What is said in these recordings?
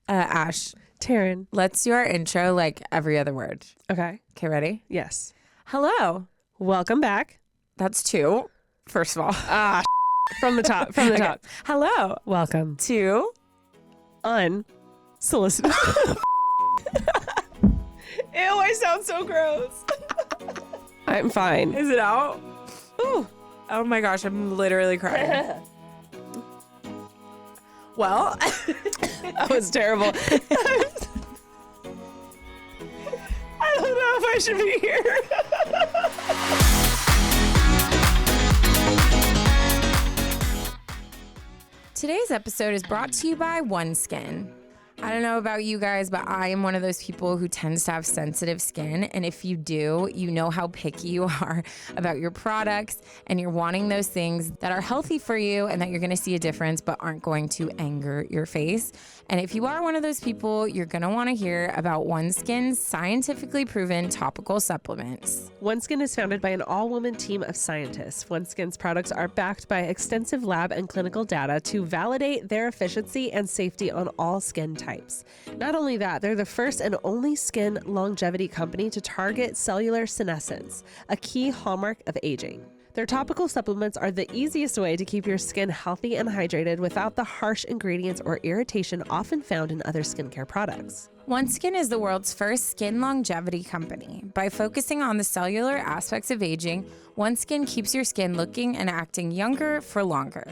Ash, Taryne. let's do our intro like every other word. Okay. Okay, ready? Yes. Hello. Welcome back. That's two, first of all. From the top. From the Okay. top. Hello Welcome. to Unsolicited. Ew, I sound so gross. I'm fine. Is it out? Ooh. Oh my gosh, I'm literally crying. Well, That was terrible. I don't know if I should be here. today's episode is brought to you by OneSkin. I don't know about you guys, but I am one of those people who tends to have sensitive skin. And if you do, you know how picky you are about your products and you're wanting those things that are healthy for you and that you're going to see a difference but aren't going to anger your face. And if you are one of those people, you're going to want to hear about OneSkin's scientifically proven topical supplements. OneSkin is founded by an all-woman team of scientists. OneSkin's products are backed by extensive lab and clinical data to validate their efficiency and safety on all skin types. Not only that, they're the first and only skin longevity company to target cellular senescence, a key hallmark of aging. Their topical supplements are the easiest way to keep your skin healthy and hydrated without the harsh ingredients or irritation often found in other skincare products. OneSkin is the world's first skin longevity company. By focusing on the cellular aspects of aging, OneSkin keeps your skin looking and acting younger for longer.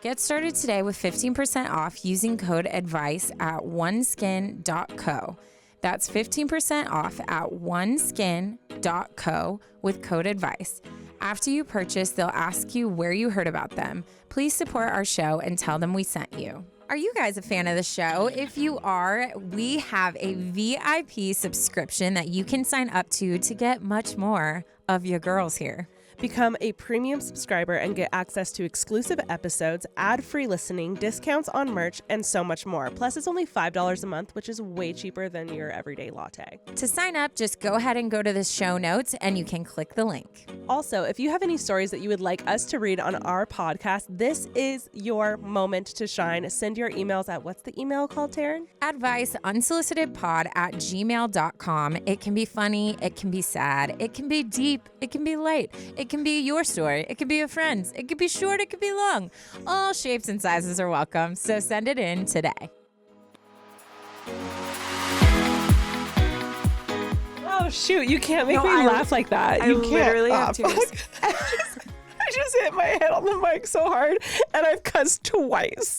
Get started today with 15% off using code ADVICE at oneskin.co. That's 15% off at oneskin.co with code ADVICE. After you purchase, they'll ask you where you heard about them. Please support our show and tell them we sent you. Are you guys a fan of the show? If you are, we have a VIP subscription that you can sign up to get much more of your girls here. Become a premium subscriber and get access to exclusive episodes, ad-free listening, discounts on merch, and so much more. Plus, it's only $5 a month, which is way cheaper than your everyday latte. To sign up, just go ahead and go to the show notes and you can click the link. Also, if you have any stories that you would like us to read on our podcast, this is your moment to shine. Send your emails at, what's the email called, Taryne? Advice unsolicitedpod@gmail.com. It can be funny, it can be sad, it can be deep, it can be light, it can be your story, it can be a friend's, it could be short, it could be long. All shapes and sizes are welcome, so send it in today. Oh, shoot. You can't make me I laugh like that. I You can't. literally have tears. I just hit my head on the mic so hard, and I've cussed twice.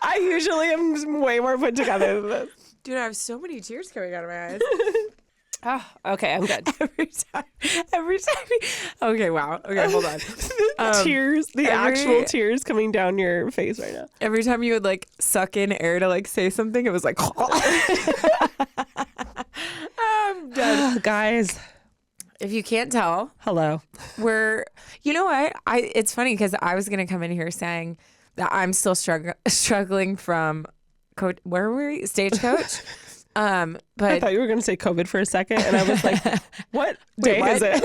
I usually am way more put together than this. Dude, I have so many tears coming out of my eyes. Oh, okay, I'm good. Every time. Okay, wow. Okay, hold on. Tears, the actual tears coming down your face right now. Every time you would like suck in air to like say something, it was like, I'm done. Guys, If you can't tell, hello. you know what? It's funny because I was going to come in here saying that I'm still struggling from, where were we? Stagecoach. I But thought you were going to say COVID for a second, and I was like, what day is it?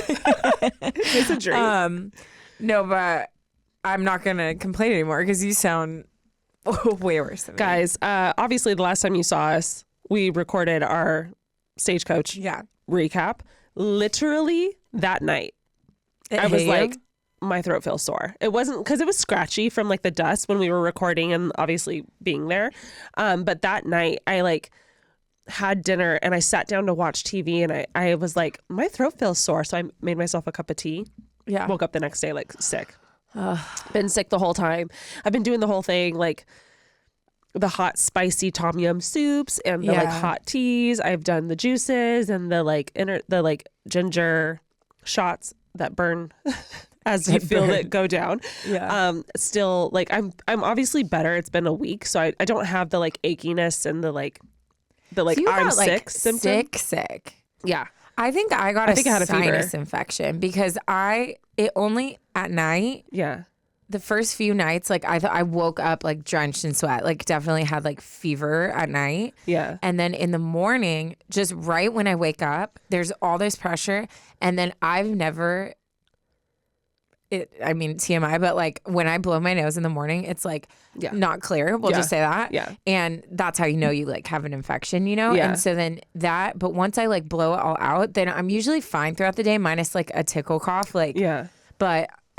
It's a dream. No, but I'm not going to complain anymore because you sound way worse than me. Guys, obviously the last time you saw us, we recorded our Stagecoach recap. Literally that night, I was like, my throat feels sore. It wasn't because it was scratchy from like the dust when we were recording and obviously being there. But that night I like had dinner and I sat down to watch TV and I was like, my throat feels sore. So I made myself a cup of tea. Yeah. Woke up the next day like sick. Been sick the whole time. I've been doing the whole thing, like the hot spicy tom yum soups and the like hot teas. I've done the juices and the like ginger shots that burn as you feel it go down. Yeah. Still like I'm obviously better. It's been a week, so I don't have the like achiness and the like So you I'm got, like, sick symptom. Sick. Yeah. I think I got I had a sinus fever. infection because it only at night. Yeah. The first few nights, like I woke up like drenched in sweat, like definitely had like fever at night. Yeah. And then in the morning, just right when I wake up, there's all this pressure. And then I've never I mean, TMI, but like when I blow my nose in the morning, it's like not clear. We'll just say that. Yeah. And that's how you know you like have an infection, Yeah. And so then but once I like blow it all out, then I'm usually fine throughout the day, minus like a tickle cough.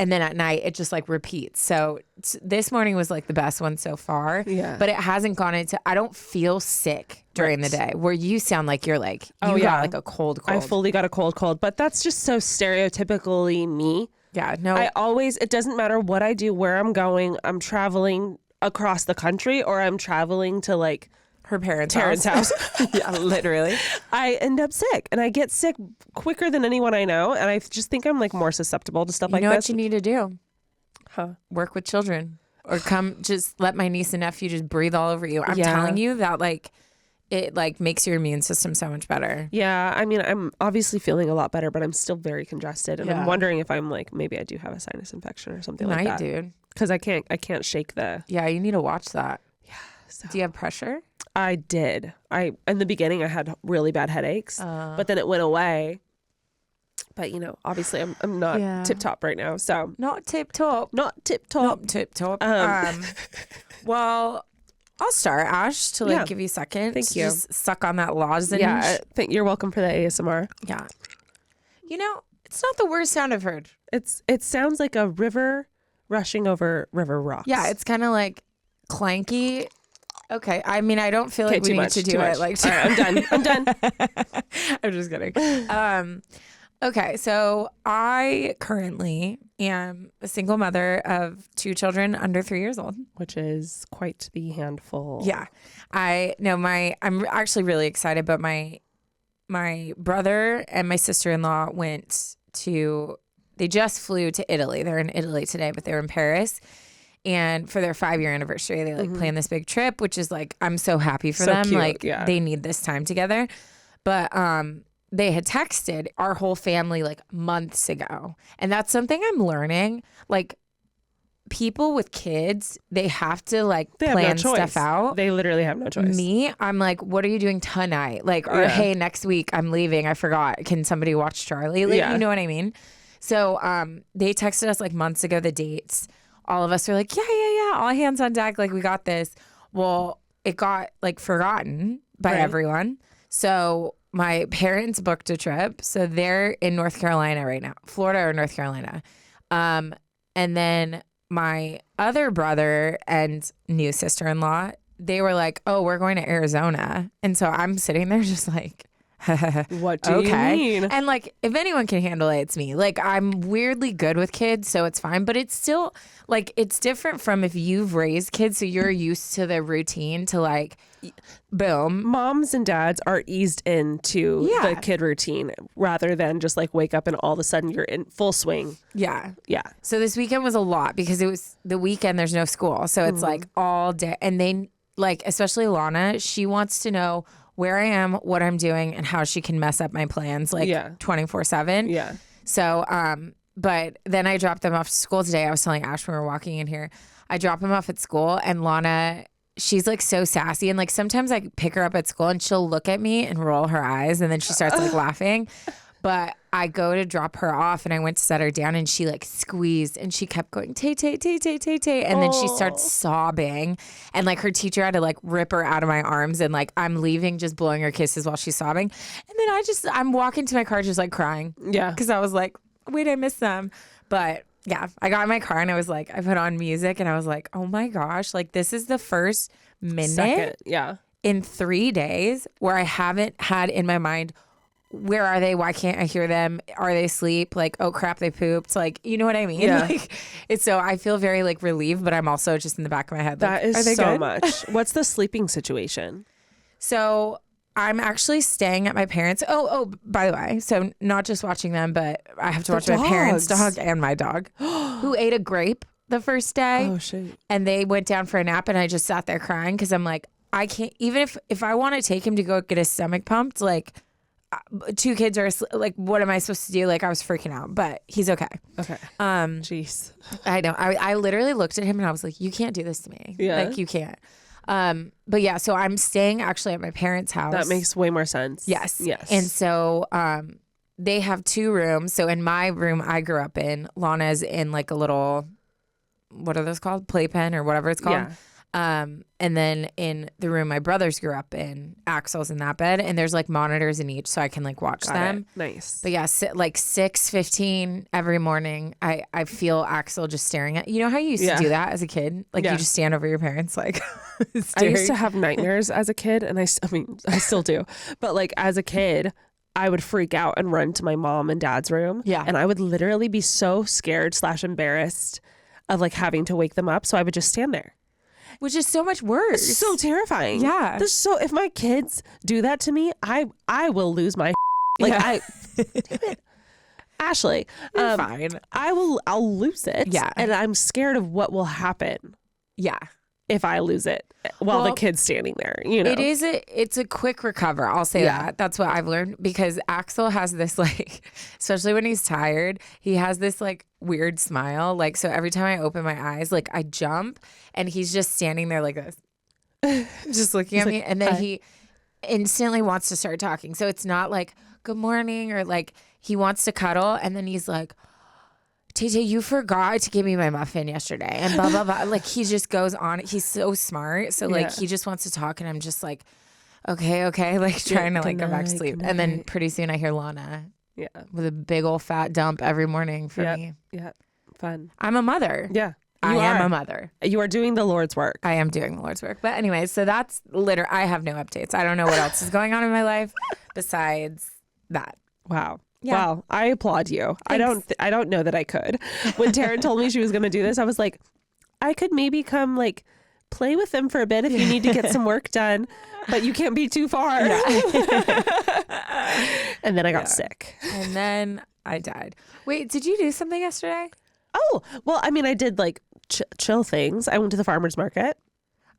And then at night it just like repeats. So this morning was like the best one so far. Yeah. But it hasn't gone into, I don't feel sick during the day, where you sound like you're like, you got like a cold. I fully got a cold, but that's just so stereotypically me. Yeah, no. It doesn't matter what I do, where I'm going, I'm traveling across the country or I'm traveling to like her parents' house. Yeah, literally. I end up sick and I get sick quicker than anyone I know. And I just think I'm like more susceptible to stuff like this. You know what you need to do? Huh? Work with children or come just let my niece and nephew just breathe all over you. I'm telling you that like it like makes your immune system so much better. Yeah. I mean, I'm obviously feeling a lot better, but I'm still very congested. And I'm wondering if I'm like, maybe I do have a sinus infection or something like that. Dude. Because I can't shake the. Yeah, you need to watch that. Yeah. So. Do you have pressure? I did. In the beginning I had really bad headaches, but then it went away. But obviously I'm not tip top right now. So not tip top. Well, I'll start, Ash, to give you a second. Thank you. Just suck on that lozenge. Yeah, I think you're welcome for the ASMR. Yeah. It's not the worst sound I've heard. It sounds like a river rushing over river rocks. Yeah, it's kind of like clanky. Okay. I mean, I don't feel like we need to do it. Like, all right, I'm done. I'm just kidding. Okay. So I currently am a single mother of 2 children under 3 years old, which is quite the handful. Yeah. I'm actually really excited, but my brother and my sister-in-law they just flew to Italy. They're in Italy today, but they were in Paris. And for their 5-year anniversary, they planned this big trip, which is like, I'm so happy for them. Cute, they need this time together. But they had texted our whole family like months ago. And that's something I'm learning. Like, people with kids, they have to plan stuff out. They literally have no choice. Me, I'm like, what are you doing tonight? Or hey, next week I'm leaving. I forgot. Can somebody watch Charlie? You know what I mean? So they texted us months ago the dates. All of us were like, yeah, all hands on deck. We got this. Well, it got forgotten by everyone. So my parents booked a trip. So they're in North Carolina right now, Florida or North Carolina. And then my other brother and new sister-in-law, they were like, oh, we're going to Arizona. And so I'm sitting there just like, what do you mean? And if anyone can handle it, it's me. I'm weirdly good with kids, so it's fine. But it's still it's different from if you've raised kids, so you're used to the routine to boom. Moms and dads are eased into the kid routine rather than just wake up and all of a sudden you're in full swing. Yeah. Yeah. So this weekend was a lot because it was the weekend. There's no school. So it's all day. And they especially Lana, she wants to know where I am, what I'm doing, and how she can mess up my plans 24/7. Yeah. So, but then I dropped them off to school today. I was telling Ash when we were walking in here, I drop them off at school, and Lana, she's so sassy. And sometimes I pick her up at school and she'll look at me and roll her eyes, and then she starts laughing. But I go to drop her off and I went to set her down and she squeezed and she kept going, Tay, Tay, Tay, Tay, Tay, Tay. And then she starts sobbing and her teacher had to rip her out of my arms and I'm leaving just blowing her kisses while she's sobbing. And then I'm walking to my car just crying. Yeah. Because I was like, wait, I missed them. But yeah, I got in my car and I was I put on music and I was like, oh my gosh, this is the first minute in 3 days where I haven't had in my mind, where are they? Why can't I hear them? Are they asleep? Oh crap, they pooped. You know what I mean? Yeah. It's so I feel very relieved, but I'm also just in the back of my head. That is so good? much. What's the sleeping situation? So I'm actually staying at my parents'. Oh, by the way, so not just watching them, but I have to watch my parents' dog and my dog, who ate a grape the first day. Oh shit! And they went down for a nap, and I just sat there crying because I'm I can't. Even if I want to take him to go get his stomach pumped, 2 kids are what am I supposed to do? I was freaking out, but he's okay. Okay. Jeez. I know. I literally looked at him and I was like, you can't do this to me. Yeah. You can't. But yeah, so I'm staying actually at my parents' house. That makes way more sense. Yes. Yes. And so, they have 2 rooms. So in my room I grew up in, Lana's in like a little, what are those called? Playpen or whatever it's called. And then in the room my brothers grew up in, Axel's in that bed, and there's like monitors in each so I can like watch them. Nice. But yeah, like 6:15 every morning, I feel Axel just staring at, you know how you used to do that as a kid? Like you just stand over your parents like I used to have nightmares as a kid, and I mean, I still do. But like as a kid, I would freak out and run to my mom and dad's room. Yeah. And I would literally be so scared / embarrassed of like having to wake them up. So I would just stand there. Which is so much worse. It's so terrifying. Yeah. If my kids do that to me, I will lose my like damn it. Ashley, You're fine. I'll lose it. Yeah. And I'm scared of what will happen. Yeah. If I lose it while the kid's standing there, you know. It's a quick recover. I'll say that. That's what I've learned, because Axel has this like, especially when he's tired, he has this like weird smile. Like, so every time I open my eyes, like I jump and he's just standing there like this, just looking at me. And then he instantly wants to start talking. So it's not like, good morning, or like he wants to cuddle. And then he's like, Tay, you forgot to give me my muffin yesterday, and blah, blah, blah. Like, he just goes on. He's so smart. So, like, he just wants to talk, and I'm just like, okay. Like, trying to, like, go back to sleep. And then pretty soon I hear Lana with a big old fat dump every morning for me. Yeah. Fun. I'm a mother. Yeah. I am a mother. You are doing the Lord's work. I am doing the Lord's work. But anyway, so that's I have no updates. I don't know what else is going on in my life besides that. Wow. Yeah. Wow, I applaud you. Thanks. I don't know that I could. When Taryne told me she was going to do this, I was like, I could maybe come like play with them for a bit if you need to get some work done, but you can't be too far. Yeah. And then I got sick. And then I died. Wait, did you do something yesterday? Oh, well, I mean, I did like chill things. I went to the farmer's market.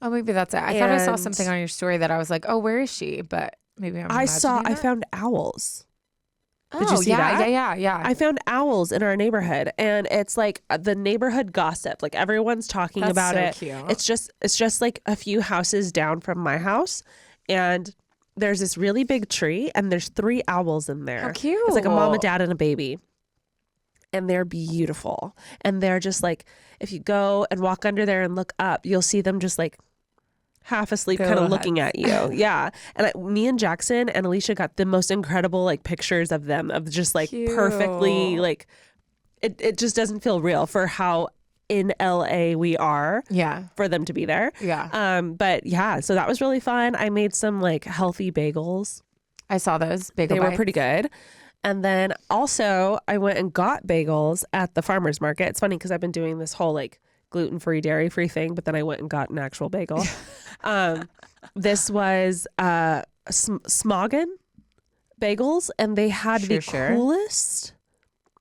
Oh, maybe that's it. I thought I saw something on your story that I was like, oh, where is she? But maybe I found owls. Did Oh, you see that? Yeah. I found owls in our neighborhood, and it's like the neighborhood gossip. Like everyone's talking about it. Cute. It's just like a few houses down from my house, and there's this really big tree, and there's 3 owls in there. How cute! It's like a mom, a dad, and a baby, and they're beautiful. And they're just like, if you go and walk under there and look up, you'll see them just like half asleep, kind of looking at you. Yeah. And me and Jackson and Alicia got the most incredible like pictures of them, of just like perfectly like it just doesn't feel real for how in LA we are. Yeah. For them to be there. Yeah. But yeah, so that was really fun. I made some like healthy bagels. I saw those bagel They bites. were pretty good. And then also I went and got bagels at the farmer's market. It's funny because I've been doing this whole like gluten-free, dairy-free thing, but then I went and got an actual bagel. This was Smoggin bagels, and they had the coolest,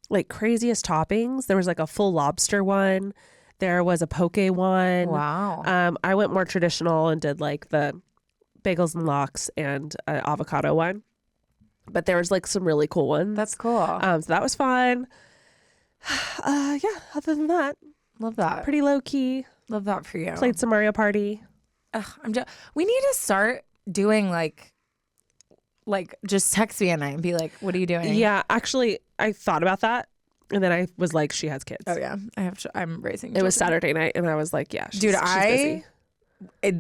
like craziest toppings. There was like a full lobster one. There was a poke one. Wow. I went more traditional and did like the bagels and lox and avocado one. But there was like some really cool ones. That's cool. So that was fun. Yeah, other than that, love that. pretty low key. Love that for you. Played some Mario Party. We need to start doing like just text me at night and be like, what are you doing? Yeah, actually, I thought about that. And then I was like, she has kids. Oh yeah. I'm raising It was Saturday night, and I was like, yeah, she's busy. busy.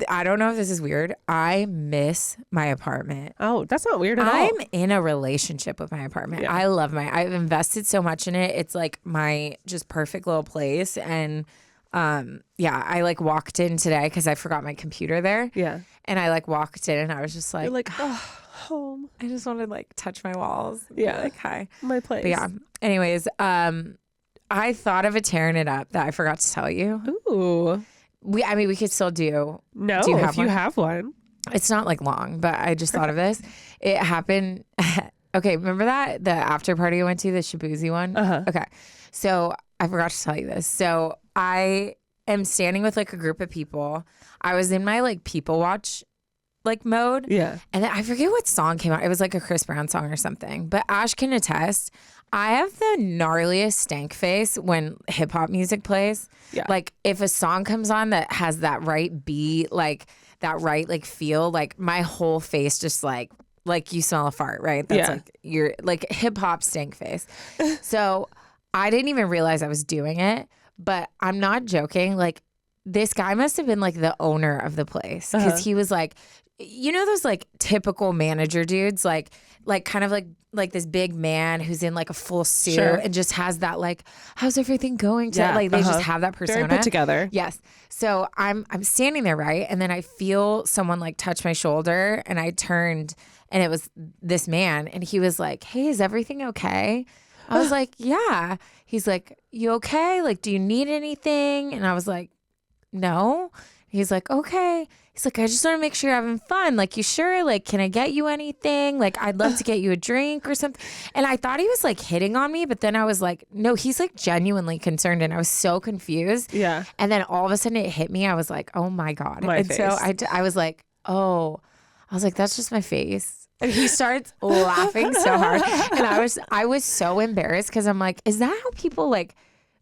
I don't know if this is weird. I miss my apartment. Oh, that's not weird at all. I'm in a relationship with my apartment. Yeah. I love I've invested so much in it. It's like my just perfect little place. And I like walked in today because I forgot my computer there. Yeah. And I like walked in and I was just like, You're like, oh, home. I just wanted to like touch my walls. Yeah. Like, hi. My place. But yeah. Anyways, I thought of a tearing it up that I forgot to tell you. Ooh. We could still do. No, do you have if you have one. It's not like long, but I just thought of this. It happened. Okay, remember the after party I went to, the Shabuzi one? Uh-huh. Okay, so I forgot to tell you this. So I am standing with like a group of people. I was in my like people watch like mode. Yeah. And then I forget what song came out. It was like a Chris Brown song or something. But Ash can attest, I have the gnarliest stank face when hip hop music plays. Yeah. Like if a song comes on that has that right beat, like that right like feel, like my whole face just like like you smell a fart, right? That's like your like hip hop stink face. So I didn't even realize I was doing it, but I'm not joking. Like this guy must have been like the owner of the place because he was like, you know, those like typical manager dudes, like kind of like this big man who's in like a full suit and just has that like, how's everything going? Like they just have that persona. Very put together. Yes. So I'm standing there, right? And then I feel someone like touch my shoulder and I turned and it was this man and he was like, hey, is everything okay? I was like, yeah. He's like, you okay? Like, do you need anything? And I was like, no. He's like, okay. He's like, I just want to make sure you're having fun. Like, you sure? Like, can I get you anything? Like, I'd love to get you a drink or something. And I thought he was like hitting on me, but then I was like, no, he's like genuinely concerned. And I was so confused. Yeah. And then all of a sudden it hit me. I was like, oh my God. My and face. so I was like, oh, I was like, that's just my face. And he starts laughing so hard. And I was so embarrassed because I'm like, is that how people like,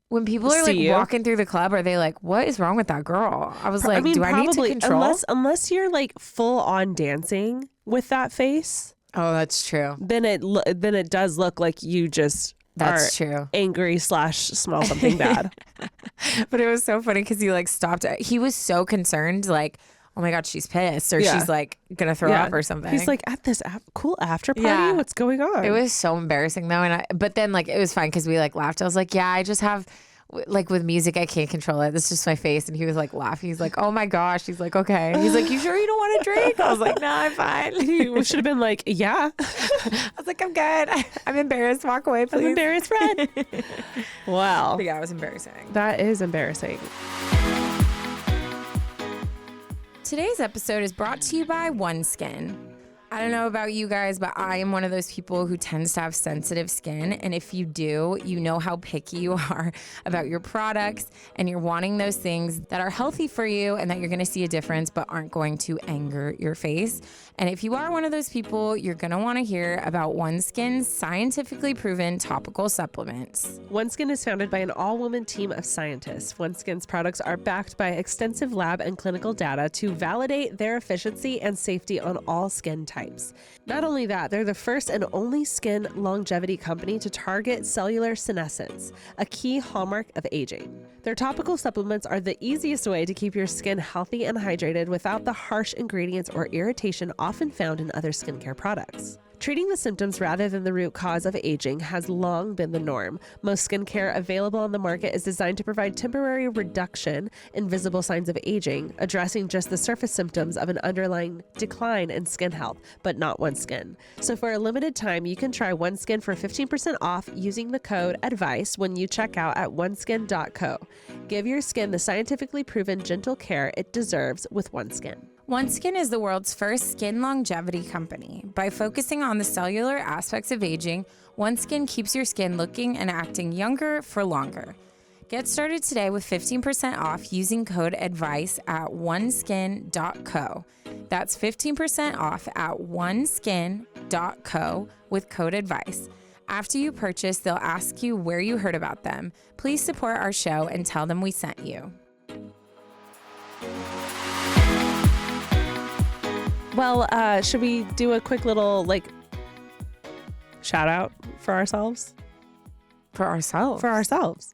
when people are like walking through the club, are they like, what is wrong with that girl? I was like, do I need to control? Unless you're like full on dancing with that face. Oh, that's true. Then it does look like you just true. Angry / smell something bad. But it was so funny because he like stopped. He was so concerned, like, oh my God, she's pissed or she's like gonna throw up or something. He's like, at this cool after party, what's going on? It was so embarrassing though, but then like it was fine because we like laughed. I was like, yeah, I just have like with music, I can't control it. It's just my face. And he was like laughing. He's like, oh my gosh. He's like, okay. He's like, you sure you don't want a drink? I was like, no, I'm fine. He should have been like, yeah. I was like, I'm good. I'm embarrassed. Walk away, please. I'm embarrassed, Fred. Wow. But yeah, it was embarrassing. That is embarrassing. Today's episode is brought to you by OneSkin. I don't know about you guys, but I am one of those people who tends to have sensitive skin. And if you do, you know how picky you are about your products and you're wanting those things that are healthy for you and that you're going to see a difference but aren't going to anger your face. And if you are one of those people, you're going to want to hear about OneSkin's scientifically proven topical supplements. OneSkin is founded by an all-woman team of scientists. OneSkin's products are backed by extensive lab and clinical data to validate their efficiency and safety on all skin types. Not only that, they're the first and only skin longevity company to target cellular senescence, a key hallmark of aging. Their topical supplements are the easiest way to keep your skin healthy and hydrated without the harsh ingredients or irritation often found in other skincare products. Treating the symptoms rather than the root cause of aging has long been the norm. Most skincare available on the market is designed to provide temporary reduction in visible signs of aging, addressing just the surface symptoms of an underlying decline in skin health, but not OneSkin. So for a limited time, you can try OneSkin for 15% off using the code ADVICE when you check out at oneskin.co. Give your skin the scientifically proven gentle care it deserves with OneSkin. OneSkin is the world's first skin longevity company. By focusing on the cellular aspects of aging, OneSkin keeps your skin looking and acting younger for longer. Get started today with 15% off using code ADVICE at oneskin.co. That's 15% off at oneskin.co with code ADVICE. After you purchase, they'll ask you where you heard about them. Please support our show and tell them we sent you. Well, should we do a quick little shout out for ourselves? For ourselves? For ourselves.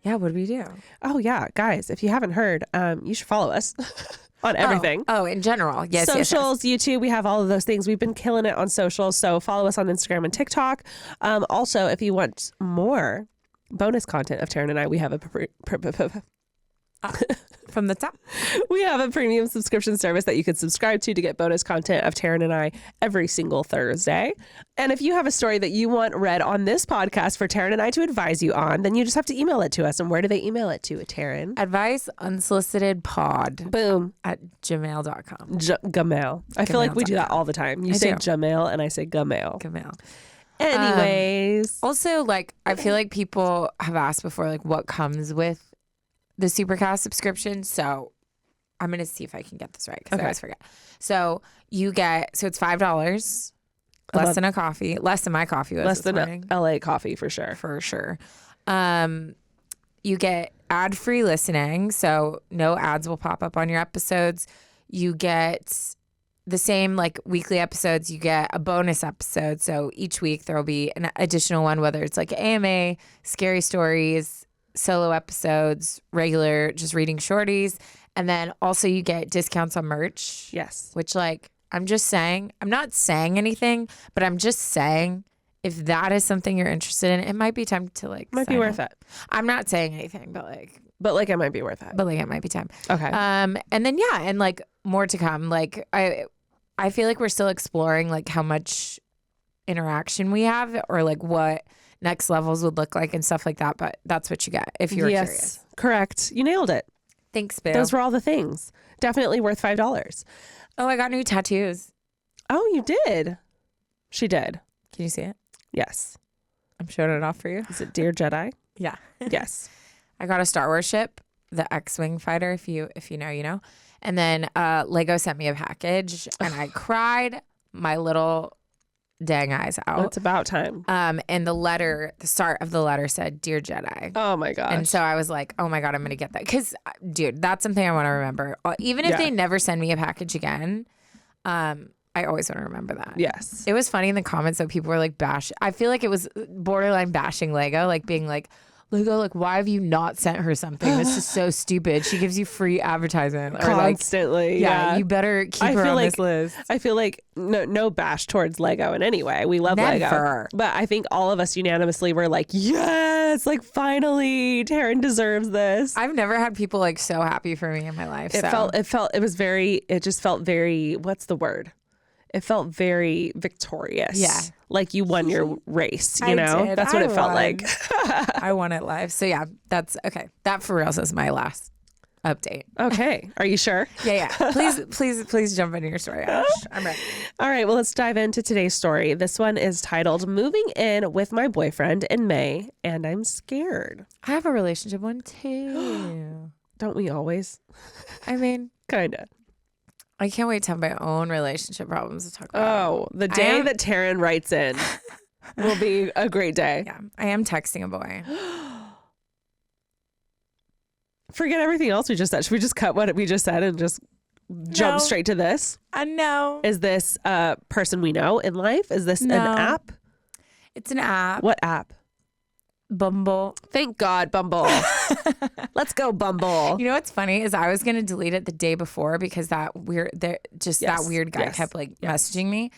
Yeah, what do we do? Oh, yeah. Guys, if you haven't heard, you should follow us on everything. Oh, in general. Yes, Socials, yes. YouTube, we have all of those things. We've been killing it on socials, so follow us on Instagram and TikTok. Also, if you want more bonus content of Taryne and I, we have a from the top. We have a premium subscription service that you can subscribe to get bonus content of Taryne and I every single Thursday. And if you have a story that you want read on this podcast for Taryne and I to advise you on, then you just have to email it to us. And where do they email it to, Taryne? Advice unsolicited pod. Boom. At gmail.com. Gmail. I feel like we do that all the time. You say Gmail and I say Gmail. Gmail. Anyways. Also, I feel like people have asked before, what comes with the Supercast subscription. So I'm going to see if I can get this right because I always forget. So it's $5, less than a coffee, less than my coffee was less than morning. a LA coffee for sure. For sure. You get ad-free listening. So no ads will pop up on your episodes. You get the same like weekly episodes, you get a bonus episode. So each week there will be an additional one, whether it's like AMA, scary stories, solo episodes, regular just reading shorties. And then also you get discounts on merch. Yes. Which like, I'm just saying, I'm not saying anything, but I'm just saying if that is something you're interested in, it might be time to like Might be worth it. I'm not saying anything, but like it might be worth it. But like it might be time. Okay. And then yeah, and like more to come. Like I feel like we're still exploring like how much interaction we have or like what next levels would look like and stuff like that. But that's what you get if you're curious. Correct. You nailed it. Thanks, Boo. Those were all the things. Definitely worth $5. Oh, I got new tattoos. Oh, you did? She did. Can you see it? Yes. I'm showing it off for you. Is it Dear Jedi? Yeah. Yes. I got a Star Wars ship, the X-Wing fighter, if you know, you know. And then Lego sent me a package and I cried my little dang eyes out. It's about time. And the start of the letter said, Dear Jedi. Oh my gosh. And so I was like, oh my God, I'm going to get that. Because, dude, that's something I want to remember. Even if they never send me a package again, I always want to remember that. Yes. It was funny in the comments that people were like I feel like it was borderline bashing Lego, like being like, Lego, like, why have you not sent her something? This is so stupid. She gives you free advertisement. Or constantly. Like, yeah, you better keep her on this list. I feel like no bash towards Lego in any way. We love Lego. But I think all of us unanimously were like, yes, like finally, Taryne deserves this. I've never had people like so happy for me in my life. It just felt very, what's the word? It felt very victorious. Yeah. Like you won your race, you know? Did. That's what it felt like. I won it live. So yeah, that's okay. That for real is my last update. Okay. Are you sure? Yeah. Please jump into your story, Ash. I'm ready. All right. Well, let's dive into today's story. This one is titled Moving In with My Boyfriend in May, and I'm Scared. I have a relationship one too. Don't we always? I mean, kind of. I can't wait to have my own relationship problems to talk about. Oh, the day that Taryne writes in will be a great day. Yeah, I am texting a boy. Forget everything else we just said. Should we just cut what we just said and just jump straight to this? No. Is this a person we know in life? Is this an app? It's an app. What app? Bumble. Thank God, Bumble. Let's go, Bumble. You know what's funny is I was gonna delete it the day before because that weird guy kept like messaging me,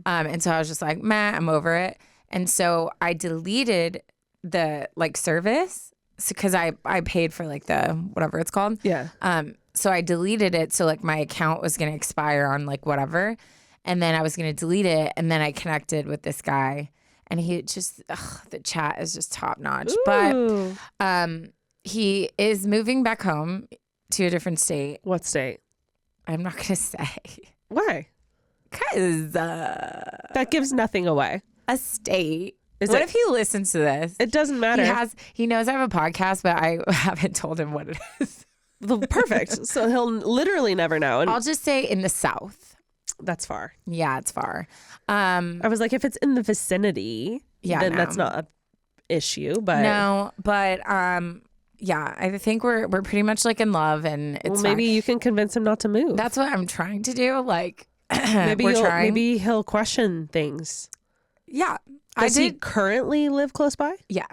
and so I was just like, "Meh, I'm over it." And so I deleted the like service because I paid for like the whatever it's called. Yeah. So I deleted it so like my account was gonna expire on like whatever, and then I was gonna delete it, and then I connected with this guy. And he just, the chat is just top notch. Ooh. But he is moving back home to a different state. What state? I'm not going to say. Why? Because that gives nothing away. A state. What if he listens to this? It doesn't matter. He knows I have a podcast, but I haven't told him what it is. Perfect. So he'll literally never know. And I'll just say in the South. That's far. Yeah, it's far. I was like, if it's in the vicinity, then that's not an issue. But no, but yeah, I think we're pretty much like in love, and it's maybe you can convince him not to move. That's what I'm trying to do. Like maybe he'll question things. Yeah, Does he currently live close by? Yeah.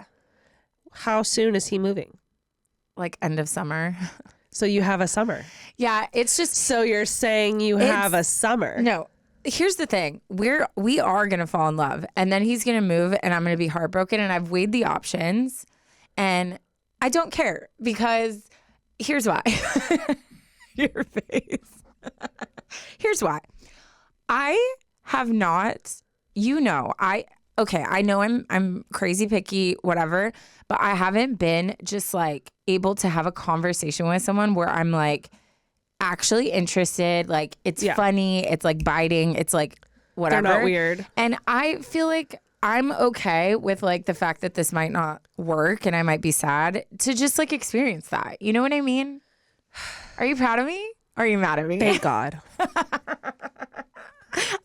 How soon is he moving? Like end of summer. So you have a summer. Yeah, it's just. So you're saying you have a summer. No. Here's the thing. We are going to fall in love, and then he's going to move, and I'm going to be heartbroken, and I've weighed the options, and I don't care because here's why. Your face. Here's why. I have not, I know I'm crazy picky, whatever, but I haven't been just like able to have a conversation with someone where I'm like actually interested. Like it's funny. It's like biting. It's like whatever. They're not weird. And I feel like I'm okay with like the fact that this might not work and I might be sad to just like experience that. You know what I mean? Are you proud of me? Or are you mad at me? Thank God.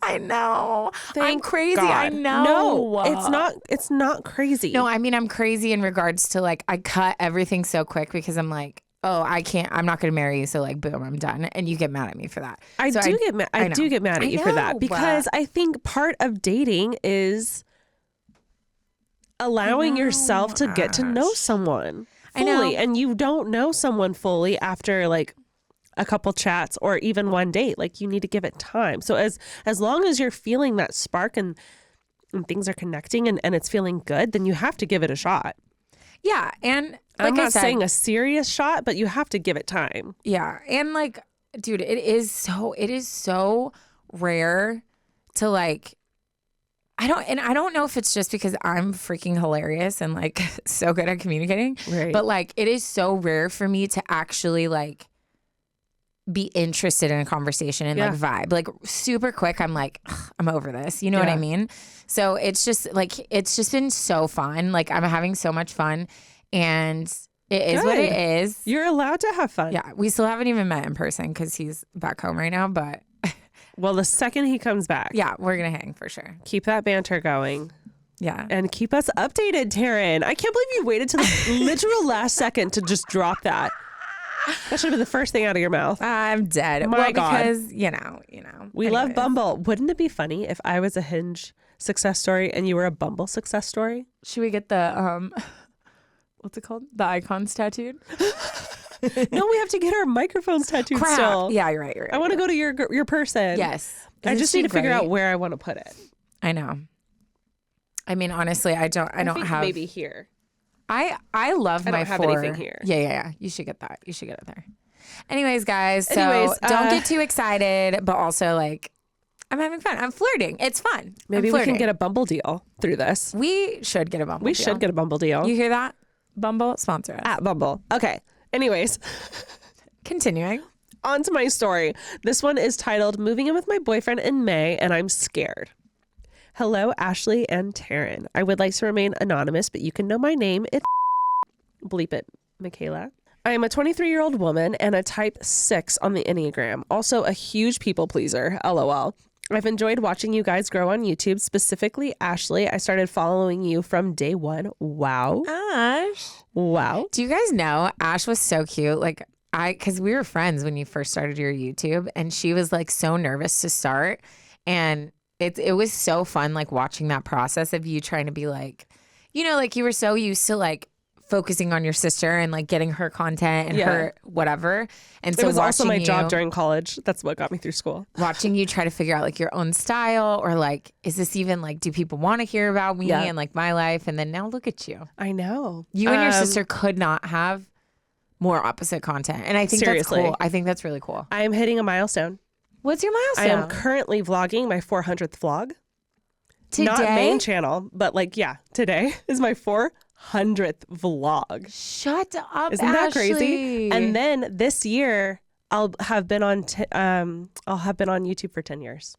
I know. I'm crazy. God. I know. No, it's not crazy. No, I mean, I'm crazy in regards to like, I cut everything so quick because I'm like, oh, I'm not going to marry you. So like, boom, I'm done. And you get mad at me for that. I do get mad at you for that, because I think part of dating is allowing yourself to get to know someone fully. And you don't know someone fully after like a couple chats or even one date. Like, you need to give it time. So as long as you're feeling that spark and things are connecting and it's feeling good, then you have to give it a shot. Yeah. And like I'm not saying a serious shot, but you have to give it time. Yeah. And like, dude, it is so rare to like, I don't know if it's just because I'm freaking hilarious and like so good at communicating, right. But like, it is so rare for me to actually like be interested in a conversation and like vibe. Like super quick, I'm like, I'm over this. You know what I mean? So it's just been so fun. Like, I'm having so much fun, and it is what it is. You're allowed to have fun. Yeah. We still haven't even met in person because he's back home right now, but well, the second he comes back, we're going to hang for sure. Keep that banter going. Yeah. And keep us updated, Taryne. I can't believe you waited to the literal last second to just drop that. That should have been the first thing out of your mouth. I'm dead. My God. Because, you know. We love Bumble. Wouldn't it be funny if I was a Hinge success story and you were a Bumble success story? Should we get the, what's it called? The icons tattooed? No, we have to get our microphones tattooed still. Yeah, you're right. I want to go to your person. Yes. I just need to figure out where I want to put it. I know. I mean, honestly, I don't have. Maybe here. I love my I don't have anything here. Yeah. You should get that. You should get it there. Anyways, guys. So don't get too excited, but also like, I'm having fun. I'm flirting. It's fun. Maybe we can get a Bumble deal through this. We should get a Bumble deal. We should get a Bumble deal. You hear that? Bumble, sponsor us. At Bumble. Okay. Anyways. Continuing. On to my story. This one is titled, Moving In With My Boyfriend in May, and I'm Scared. Hello, Ashley and Taryne. I would like to remain anonymous, but you can know my name. It's bleep it, Michaela. I am a 23-year-old woman and a type 6 on the Enneagram. Also a huge people pleaser. LOL. I've enjoyed watching you guys grow on YouTube, specifically Ashley. I started following you from day one. Wow. Ash. Wow. Do you guys know Ash was so cute? Like, because we were friends when you first started your YouTube, and she was like so nervous to start. And it was so fun, like watching that process of you trying to be like, you know, like you were so used to like focusing on your sister and like getting her content and her whatever. And so it was also my job during college. That's what got me through school. Watching you try to figure out like your own style, or like, is this even like, do people want to hear about me and like my life? And then now look at you. I know. You and your sister could not have more opposite content. And I think that's cool. I think that's really cool. I am hitting a milestone. What's your milestone? I am currently vlogging my 400th vlog. Today? Not main channel, but like, today is my 400th vlog. Shut up, Isn't that crazy? And then this year I'll have been on YouTube for 10 years.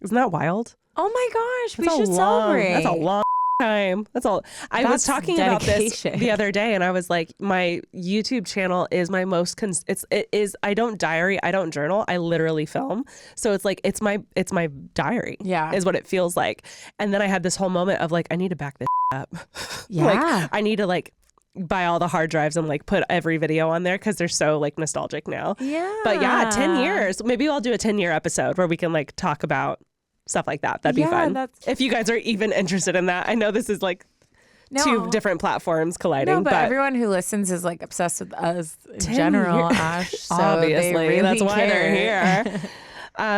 Isn't that wild? Oh my gosh, we should celebrate. That's a long time. That's all. I was talking about this the other day, and I was like, my YouTube channel is my most it is. I don't diary, I don't journal, I literally film. So it's like it's my diary. Yeah, is what it feels like. And then I had this whole moment of like, I need to back this up. Yeah, like I need to like buy all the hard drives and like put every video on there because they're so like nostalgic now. Yeah, but 10 years. Maybe I'll do a 10-year episode where we can like talk about stuff like that. That'd be fun. If you guys are even interested in that. I know this is like two different platforms colliding. No, but everyone who listens is like obsessed with us in general, Ash. So obviously, really that's why they're here.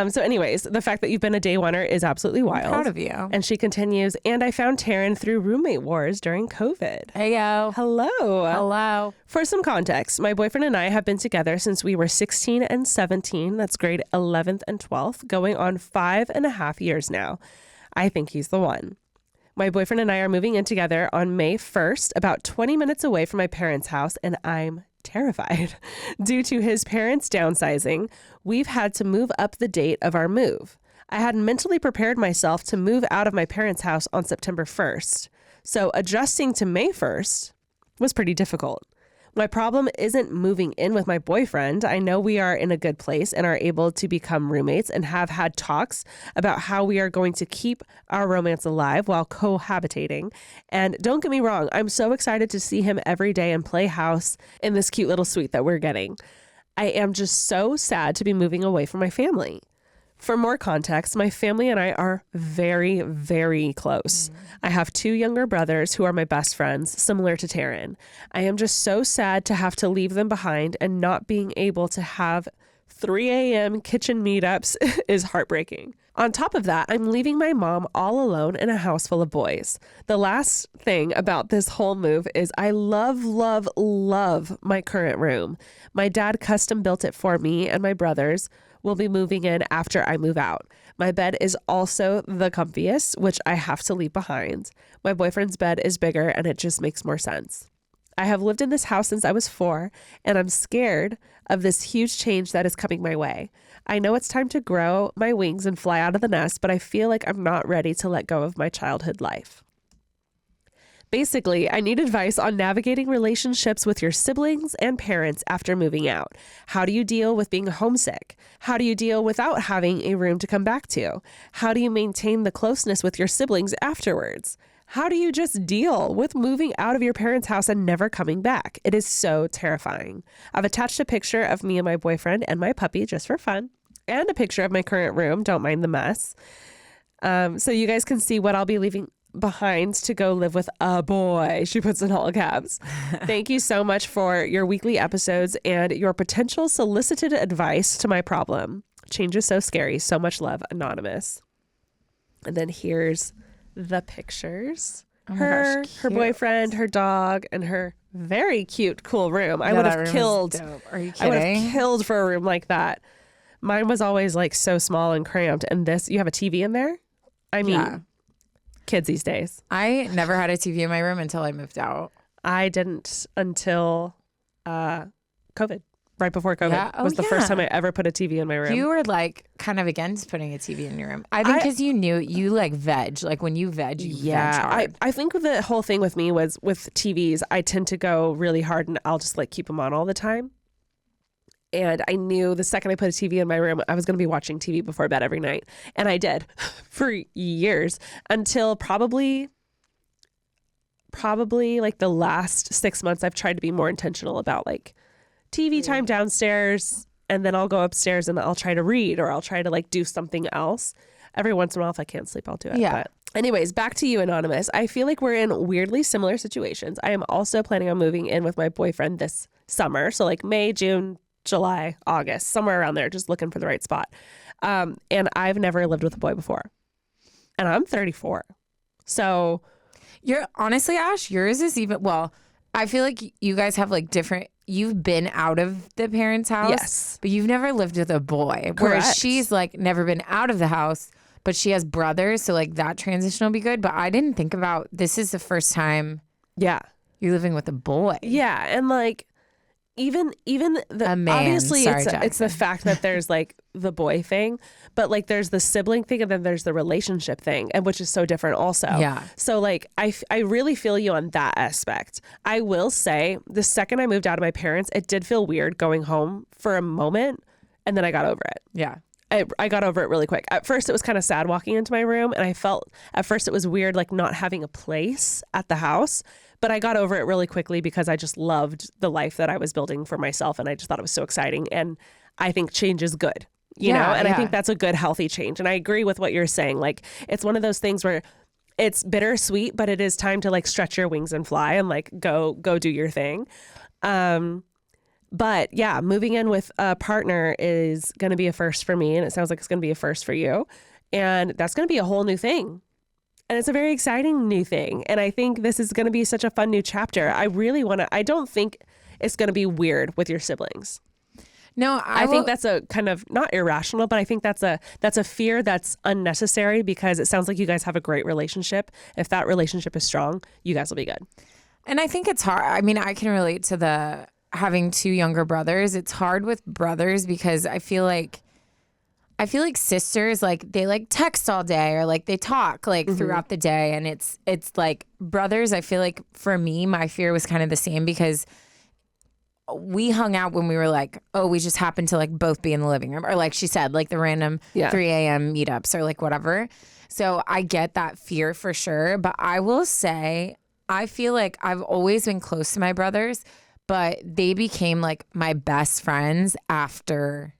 So anyways, the fact that you've been a day oneer is absolutely wild. I'm proud of you. And she continues, and I found Taryne through roommate wars during COVID. Hey, yo. Hello. For some context, my boyfriend and I have been together since we were 16 and 17. That's grade 11th and 12th, going on 5.5 years now. I think he's the one. My boyfriend and I are moving in together on May 1st, about 20 minutes away from my parents' house, and I'm terrified. Due to his parents downsizing, we've had to move up the date of our move. I had mentally prepared myself to move out of my parents' house on September 1st. So adjusting to May 1st was pretty difficult. My problem isn't moving in with my boyfriend. I know we are in a good place and are able to become roommates and have had talks about how we are going to keep our romance alive while cohabitating. And don't get me wrong, I'm so excited to see him every day and play house in this cute little suite that we're getting. I am just so sad to be moving away from my family. For more context, my family and I are very, very close. I have 2 younger brothers who are my best friends, similar to Taryne. I am just so sad to have to leave them behind, and not being able to have 3 a.m. kitchen meetups is heartbreaking. On top of that, I'm leaving my mom all alone in a house full of boys. The last thing about this whole move is I love, love, love my current room. My dad custom built it for me and my brothers. Will be moving in after I move out. My bed is also the comfiest, which I have to leave behind. My boyfriend's bed is bigger and it just makes more sense. I have lived in this house since I was 4, and I'm scared of this huge change that is coming my way. I know it's time to grow my wings and fly out of the nest, but I feel like I'm not ready to let go of my childhood life. Basically, I need advice on navigating relationships with your siblings and parents after moving out. How do you deal with being homesick? How do you deal without having a room to come back to? How do you maintain the closeness with your siblings afterwards? How do you just deal with moving out of your parents' house and never coming back? It is so terrifying. I've attached a picture of me and my boyfriend and my puppy just for fun, and a picture of my current room. Don't mind the mess. So you guys can see what I'll be leaving behind to go live with a boy. She puts in all caps. Thank you so much for your weekly episodes and your potential solicited advice to my problem. Change is so scary. So much love, Anonymous. And then here's the pictures. Oh my Her gosh, her cute. boyfriend, her dog, and her very cute, cool room. I Yeah, would that have room is killed. dope. Are you I would have kidding? killed for a room like that. Mine was always like so small and cramped. And this, you have a TV in there? I mean, Yeah. kids these days. I never had a TV in my room until I moved out. I didn't until COVID. Right before COVID Yeah. Oh, was the first yeah. time I ever put a TV in my room. You were like kind of against putting a TV in your room. I think because you knew you like veg. Like when you veg, you veg hard. I think the whole thing with me was with TVs, I tend to go really hard and I'll just like keep them on all the time. And I knew the second I put a TV in my room, I was going to be watching TV before bed every night. And I did for years until probably like the last 6 months. I've tried to be more intentional about like TV time downstairs, and then I'll go upstairs and I'll try to read, or I'll try to like do something else. Every once in a while, if I can't sleep, I'll do it. Yeah. But anyways, back to you, Anonymous. I feel like we're in weirdly similar situations. I am also planning on moving in with my boyfriend this summer. So like May, June, July, August, somewhere around there, just looking for the right spot. And I've never lived with a boy before. And I'm 34. So You're honestly, Ash, yours is even, well, I feel like you guys have like different, you've been out of the parents' house, yes. but you've never lived with a boy. Whereas Correct. she's like never been out of the house, but she has brothers. So like that transition will be good. But I didn't think about, this is the first time Yeah. you're living with a boy. Yeah. And like, even the A man. obviously Sorry, it's the Jackson. fact that there's like the boy thing, but like there's the sibling thing, and then there's the relationship thing, and which is so different also. Yeah. So like I really feel you on that aspect. I will say the second I moved out of my parents, it did feel weird going home for a moment, and then I got over it. Yeah. I got over it really quick. At first, it was kind of sad walking into my room, and I felt at first it was weird, like not having a place at the house. But I got over it really quickly because I just loved the life that I was building for myself, and I just thought it was so exciting. And I think change is good, you know, and I think that's a good, healthy change. And I agree with what you're saying. Like, it's one of those things where it's bittersweet, but it is time to like stretch your wings and fly and like go do your thing. But yeah, moving in with a partner is going to be a first for me, and it sounds like it's going to be a first for you. And that's going to be a whole new thing. And it's a very exciting new thing. And I think this is going to be such a fun new chapter. I don't think it's going to be weird with your siblings. No, I think that's a kind of not irrational, but I think that's a fear that's unnecessary, because it sounds like you guys have a great relationship. If that relationship is strong, you guys will be good. And I think it's hard. I mean, I can relate to the having 2 younger brothers. It's hard with brothers because I feel like sisters, like they like text all day, or like they talk like throughout the day. And it's like brothers. I feel like for me, my fear was kind of the same, because we hung out when we were like, oh, we just happened to like both be in the living room, or like she said, like the random 3 a.m. meetups or like whatever. So I get that fear for sure. But I will say, I feel like I've always been close to my brothers, but they became like my best friends after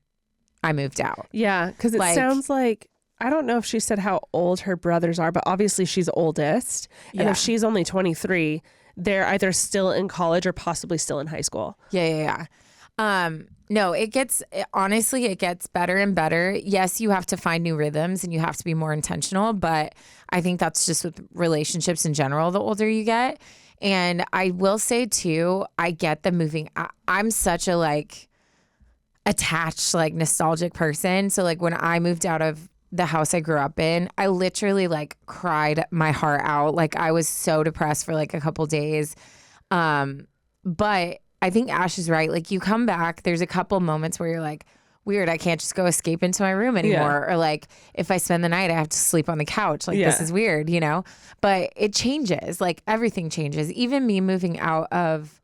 I moved out. Yeah, because it sounds like, I don't know if she said how old her brothers are, but obviously she's oldest. And if she's only 23, they're either still in college or possibly still in high school. Yeah. No, honestly, it gets better and better. Yes, you have to find new rhythms and you have to be more intentional, but I think that's just with relationships in general, the older you get. And I will say too, I get the moving. I'm such a like attached, like nostalgic person. So like when I moved out of the house I grew up in, I literally like cried my heart out. Like I was so depressed for like a couple days. But I think Ash is right. Like you come back, there's a couple moments where you're like, weird, I can't just go escape into my room anymore. Yeah. Or like if I spend the night, I have to sleep on the couch. Like this is weird, you know? But it changes. Like everything changes. Even me moving out of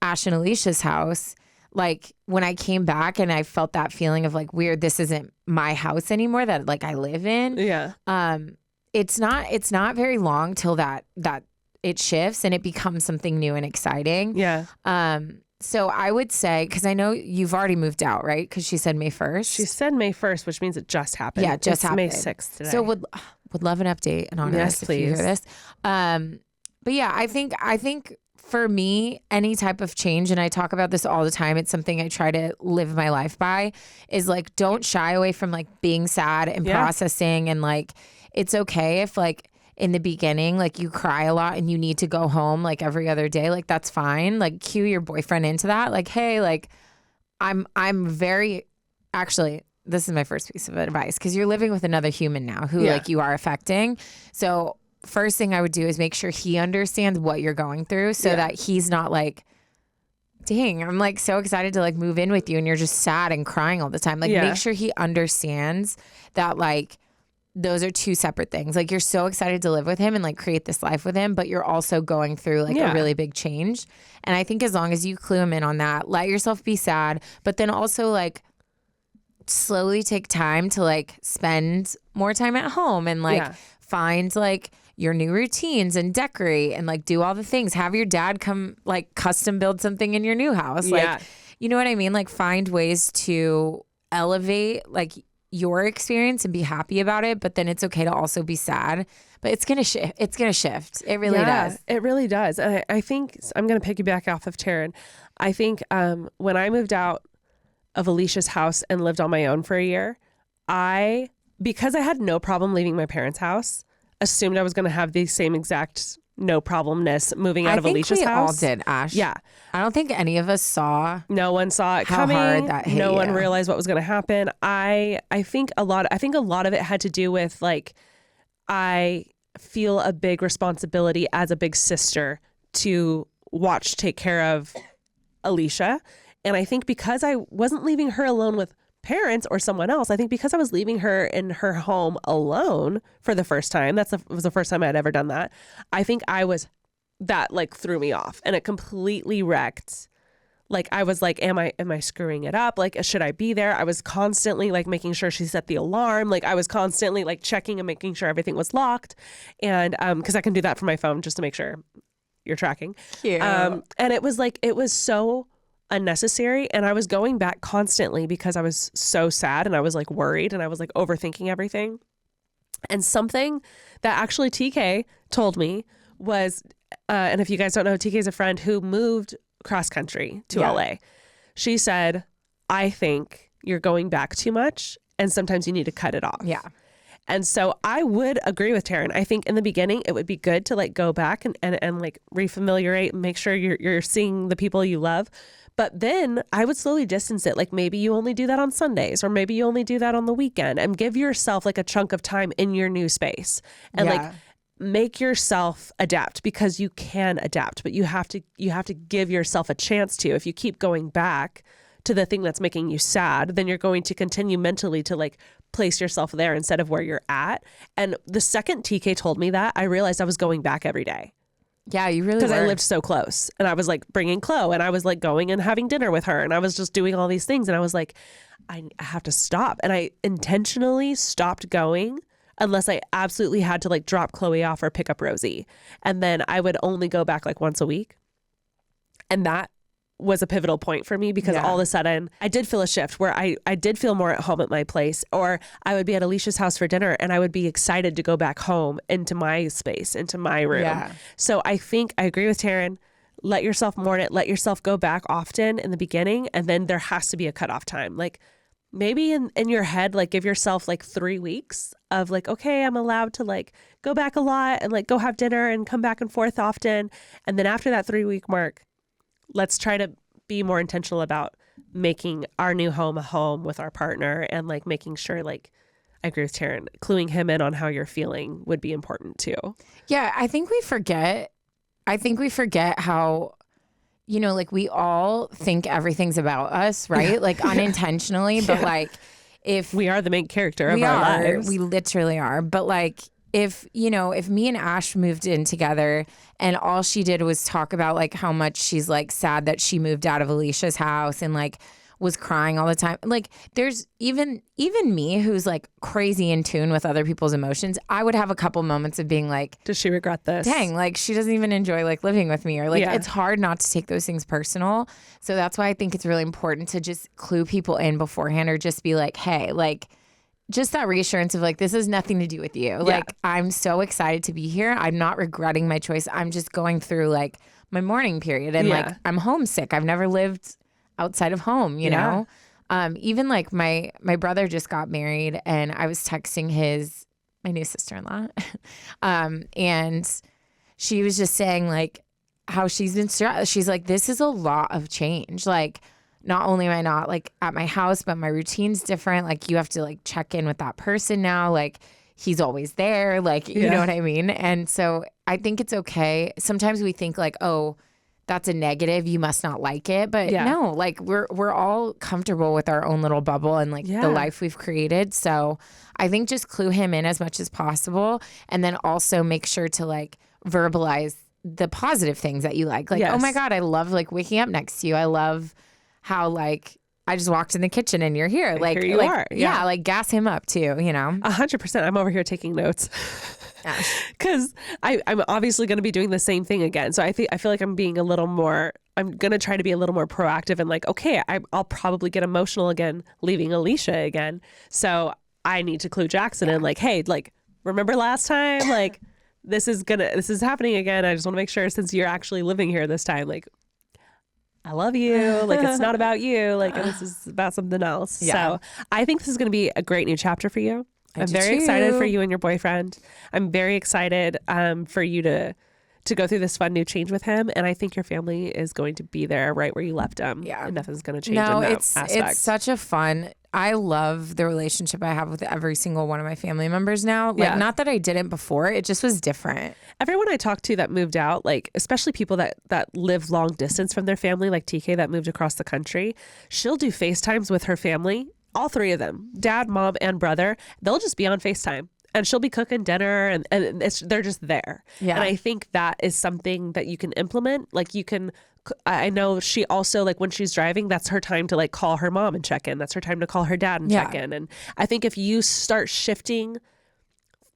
Ash and Alicia's house, like when I came back and I felt that feeling of like, weird, this isn't my house anymore that like I live in. Yeah. It's not very long till that it shifts and it becomes something new and exciting. Yeah. So I would say, because I know you've already moved out, right? Because she said May 1st. She said May 1st, which means it just happened. Yeah, it just happened. May 6th today. So would love an update and on us if you hear this. But yeah, I think for me, any type of change, and I talk about this all the time, it's something I try to live my life by, is like don't shy away from like being sad and processing, and like it's okay if like in the beginning, like you cry a lot and you need to go home like every other day, like that's fine. Like cue your boyfriend into that. Like, hey, like I'm very, actually, this is my first piece of advice because you're living with another human now who like you are affecting. So first thing I would do is make sure he understands what you're going through so that he's not like, dang, I'm like so excited to like move in with you and you're just sad and crying all the time. Like make sure he understands that like those are two separate things. Like you're so excited to live with him and like create this life with him, but you're also going through like a really big change. And I think as long as you clue him in on that, let yourself be sad, but then also like slowly take time to like spend more time at home and like find like your new routines and decorate and like do all the things. Have your dad come like custom build something in your new house. Like, you know what I mean? Like find ways to elevate like your experience and be happy about it, but then it's okay to also be sad. But it's gonna shift. It's gonna shift. It really does. It really does. I think I'm gonna piggyback off of Taryne. I think when I moved out of Alicia's house and lived on my own for a year, because I had no problem leaving my parents' house, assumed I was gonna have the same exact no problemness moving out of Alicia's house. I think we all did, Ash. Yeah. I don't think any of us saw. No one saw it coming. How hard that hit No one you. realized what was going to happen. I think a lot of it had to do with like, I feel a big responsibility as a big sister to take care of Alicia. And I think because I wasn't leaving her alone with parents or someone else, I think because I was leaving her in her home alone for the first time, was the first time I'd ever done that. I think that like threw me off and it completely wrecked. Like I was like, am I screwing it up? Like, should I be there? I was constantly like making sure she set the alarm. Like I was constantly like checking and making sure everything was locked. And because I can do that from my phone just to make sure you're tracking. Cute. And it was so unnecessary. And I was going back constantly because I was so sad and I was like worried and I was like overthinking everything. And something that actually TK told me was, and if you guys don't know, TK is a friend who moved cross country to LA. She said, I think you're going back too much and sometimes you need to cut it off. Yeah. And so I would agree with Taryne. I think in the beginning it would be good to like go back and like refamiliarate and make sure you're seeing the people you love. But then I would slowly distance it. Like maybe you only do that on Sundays or maybe you only do that on the weekend and give yourself like a chunk of time in your new space and like make yourself adapt because you can adapt, but you have to give yourself a chance to. If you keep going back to the thing that's making you sad, then you're going to continue mentally to like place yourself there instead of where you're at. And the second TK told me that, I realized I was going back every day. Yeah, you really because I were. lived so close, and I was like bringing Chloe, and I was like going and having dinner with her, and I was just doing all these things, and I was like, I have to stop. And I intentionally stopped going unless I absolutely had to like drop Chloe off or pick up Rosie. And then I would only go back like once a week. And that was a pivotal point for me because all of a sudden I did feel a shift where I did feel more at home at my place, or I would be at Alicia's house for dinner and I would be excited to go back home into my space, into my room. Yeah. So I think I agree with Taryne. Let yourself mourn it. Let yourself go back often in the beginning. And then there has to be a cutoff time. Like maybe in your head, like give yourself like 3 weeks of like, okay, I'm allowed to like go back a lot and like go have dinner and come back and forth often. And then after that 3-week mark, let's try to be more intentional about making our new home a home with our partner and like making sure, like, I agree with Taryne, cluing him in on how you're feeling would be important too. Yeah, I think we forget how, you know, like we all think everything's about us, right? Yeah. Like unintentionally, but like if we are the main character of our lives. We literally are. But like if me and Ash moved in together and all she did was talk about like how much she's like sad that she moved out of Alicia's house and like was crying all the time. Like there's even me who's like crazy in tune with other people's emotions. I would have a couple moments of being like, does she regret this? Dang, like she doesn't even enjoy like living with me, or like it's hard not to take those things personal. So that's why I think it's really important to just clue people in beforehand, or just be like, hey, like just that reassurance of like, this has nothing to do with you. Like I'm so excited to be here. I'm not regretting my choice. I'm just going through like my mourning period and like I'm homesick. I've never lived outside of home, you know? Even like my brother just got married and I was texting my new sister-in-law. And she was just saying like how she's been stressed. She's like, this is a lot of change. Like not only am I not like at my house, but my routine's different. Like you have to like check in with that person now. Like he's always there. Like, you know what I mean? And so I think it's okay. Sometimes we think like, oh, that's a negative, you must not like it. But no, like we're all comfortable with our own little bubble and like the life we've created. So I think just clue him in as much as possible. And then also make sure to like verbalize the positive things that you like. Like, oh my God, I love like waking up next to you. I love how like I just walked in the kitchen and you're here. Like, here you are. Yeah, like gas him up too, you know? 100%. I'm over here taking notes. Because I'm obviously going to be doing the same thing again. So I feel like I'm going to try to be a little more proactive and like, okay, I'll probably get emotional again, leaving Alicia again. So I need to clue Jackson in like, hey, like, remember last time? Like, this is happening again. I just want to make sure since you're actually living here this time, like, I love you. Like, it's not about you. Like, this is about something else. Yeah. So I think this is going to be a great new chapter for you. I'm very excited for you and your boyfriend. I'm very excited for you to go through this fun new change with him. And I think your family is going to be there right where you left them. Yeah. And nothing's going to change in that aspect. It's such a fun, I love the relationship I have with every single one of my family members now. Like, not that I didn't before, it just was different. Everyone I talked to that moved out, like, especially people that live long distance from their family, like TK that moved across the country, she'll do FaceTimes with her family. All three of them, dad, mom, and brother, they'll just be on FaceTime and she'll be cooking dinner and they're just there. Yeah. And I think that is something that you can implement. Like I know she also, like when she's driving, that's her time to like call her mom and check in. That's her time to call her dad and check in. And I think if you start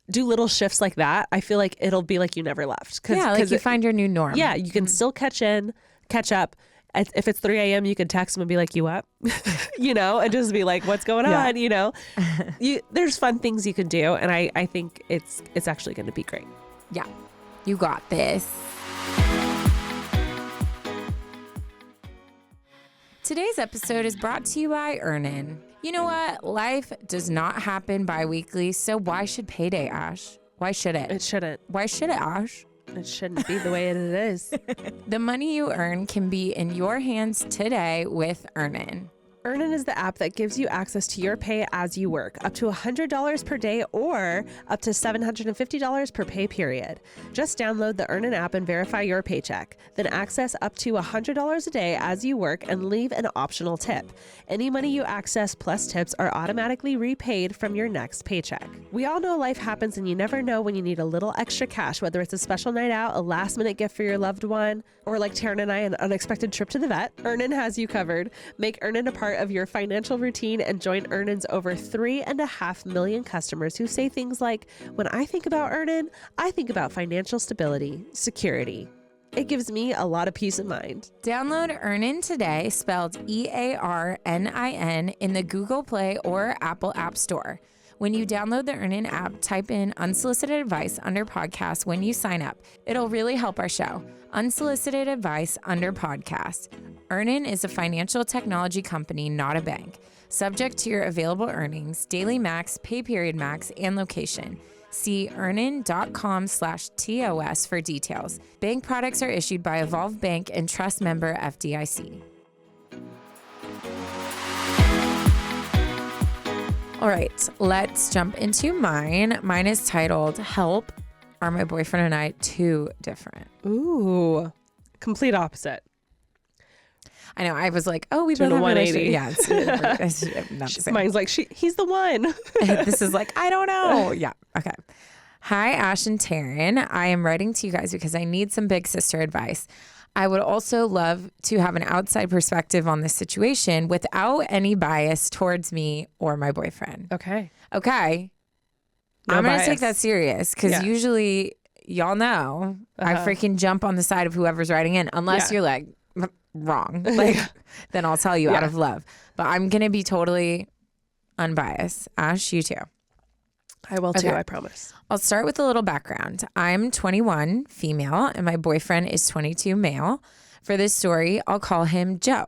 do little shifts like that, I feel like it'll be like you never left. Like you find your new norm. Yeah, you can still catch up. If it's 3 a.m., you can text them and be like, you up? You know, and just be like, what's going on? You know, there's fun things you can do. And I think it's actually going to be great. Yeah, you got this. Today's episode is brought to you by Earnin. You know what? Life does not happen bi-weekly, so why should payday, Ash? Why should it? It shouldn't. Why should it, Ash? It shouldn't be the way it is. The money you earn can be in your hands today with Earnin. Earnin is the app that gives you access to your pay as you work, up to $100 per day or up to $750 per pay period. Just download the Earnin app and verify your paycheck. Then access up to $100 a day as you work and leave an optional tip. Any money you access plus tips are automatically repaid from your next paycheck. We all know life happens and you never know when you need a little extra cash, whether it's a special night out, a last minute gift for your loved one, or like Taryne and I, an unexpected trip to the vet. Earnin has you covered. Make Earnin a part of your financial routine and join Earnin's over 3.5 million customers who say things like, when I think about Earnin, I think about financial stability, security. It gives me a lot of peace of mind. Download Earnin today, spelled EARNIN, in the Google Play or Apple App Store. When you download the Earnin app, type in Unsolicited Advice under podcast when you sign up. It'll really help our show. Unsolicited Advice under podcast. Earnin is a financial technology company, not a bank. Subject to your available earnings, daily max, pay period max, and location. See earnin.com/TOS for details. Bank products are issued by Evolve Bank and Trust member FDIC. All right, let's jump into mine. Mine is titled, Help, Are My Boyfriend and I Too Different? Ooh, complete opposite. I know. I was like, oh, we Doing both a have 180. Yeah, it's not the same. Mine's like, he's the one. This is like, I don't know. Yeah. Okay. Hi, Ash and Taryne. I am writing to you guys because I need some big sister advice. I would also love to have an outside perspective on this situation without any bias towards me or my boyfriend. Okay. Okay. No I'm going to bias. take that serious because usually, y'all know, I freaking jump on the side of whoever's writing in, unless you're like, wrong. Like, then I'll tell you out of love. But I'm going to be totally unbiased. Ash, you too. I will too, I promise. I'll start with a little background. I'm 21, female, and my boyfriend is 22, male. For this story, I'll call him Joe.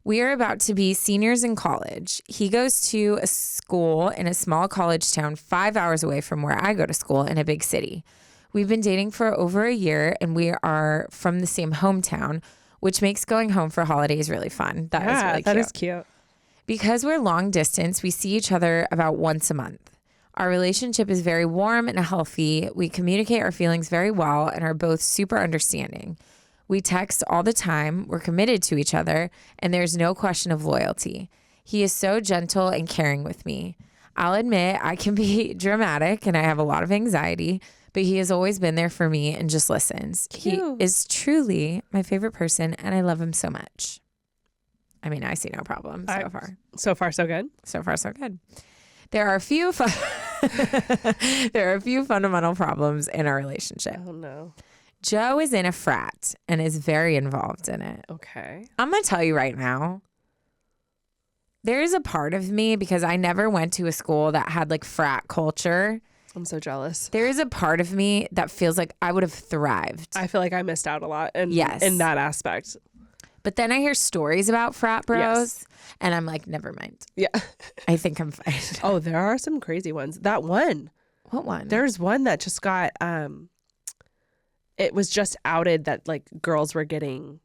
We are about to be seniors in college. He goes to a school in a small college town 5 hours away from where I go to school in a big city. We've been dating for over a year, and we are from the same hometown, which makes going home for holidays really fun. That is really cute. That is cute. Because we're long distance, we see each other about once a month. Our relationship is very warm and healthy. We communicate our feelings very well and are both super understanding. We text all the time. We're committed to each other, and there's no question of loyalty. He is so gentle and caring with me. I'll admit I can be dramatic and I have a lot of anxiety, but he has always been there for me and just listens. Cute. He is truly my favorite person, and I love him so much. I mean, I see no problem so far. So far, so good. So far, so good. There are a few fundamental problems in our relationship. Oh, no. Joe is in a frat and is very involved in it. Okay. I'm going to tell you right now, there is a part of me, because I never went to a school that had like frat culture. I'm so jealous. There is a part of me that feels like I would have thrived. I feel like I missed out a lot in that aspect. But then I hear stories about frat bros and I'm like, never mind. Yeah. I think I'm fine. Oh, there are some crazy ones. That one. What one? There's one that just got, it was just outed that like girls were getting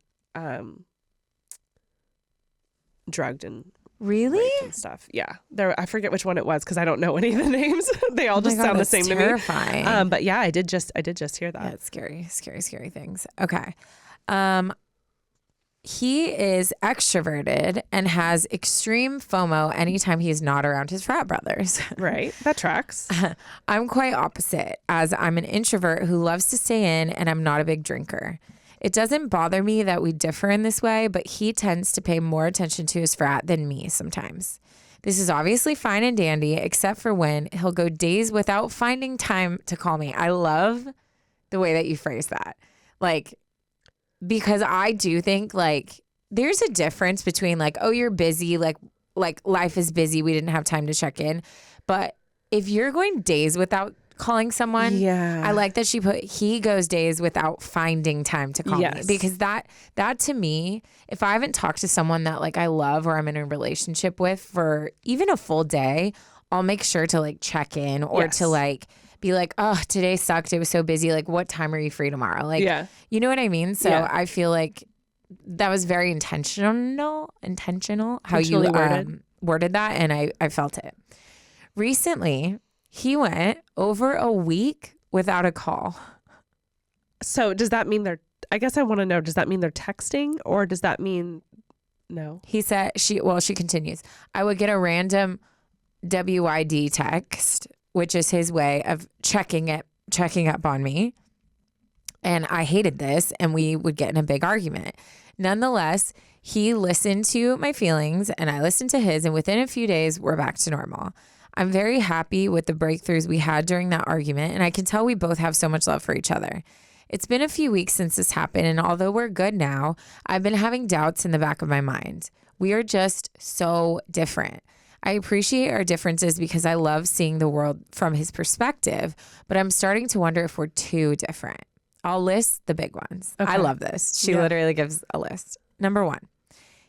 drugged and really raped and stuff. Yeah. I forget which one it was because I don't know any of the names. They all just sound the same terrifying. to me. But yeah, I did just hear that. Yeah, it's scary, scary, scary things. Okay. He is extroverted and has extreme FOMO anytime he's not around his frat brothers. Right. That tracks. I'm quite opposite, as I'm an introvert who loves to stay in and I'm not a big drinker. It doesn't bother me that we differ in this way, but he tends to pay more attention to his frat than me sometimes. This is obviously fine and dandy, except for when he'll go days without finding time to call me. I love the way that you phrase that. Like, because I do think like there's a difference between like, oh, you're busy, like life is busy, we didn't have time to check in. But if you're going days without calling someone, I like that he goes days without finding time to call me, because that to me, if I haven't talked to someone that like I love or I'm in a relationship with for even a full day, I'll make sure to like check in or to like be like, oh, today sucked. It was so busy. Like, what time are you free tomorrow? Like, you know what I mean? So I feel like that was very intentional how you Intentionally worded that. And I felt it. Recently, he went over a week without a call. So does that mean I guess I want to know, does that mean they're texting or does that mean no? He said she continues. I would get a random WID text, which is his way of checking up on me. And I hated this, and we would get in a big argument. Nonetheless, he listened to my feelings and I listened to his, and within a few days, we're back to normal. I'm very happy with the breakthroughs we had during that argument, and I can tell we both have so much love for each other. It's been a few weeks since this happened, and although we're good now, I've been having doubts in the back of my mind. We are just so different. I appreciate our differences because I love seeing the world from his perspective, but I'm starting to wonder if we're too different. I'll list the big ones. Okay. I love this. She literally gives a list. Number 1,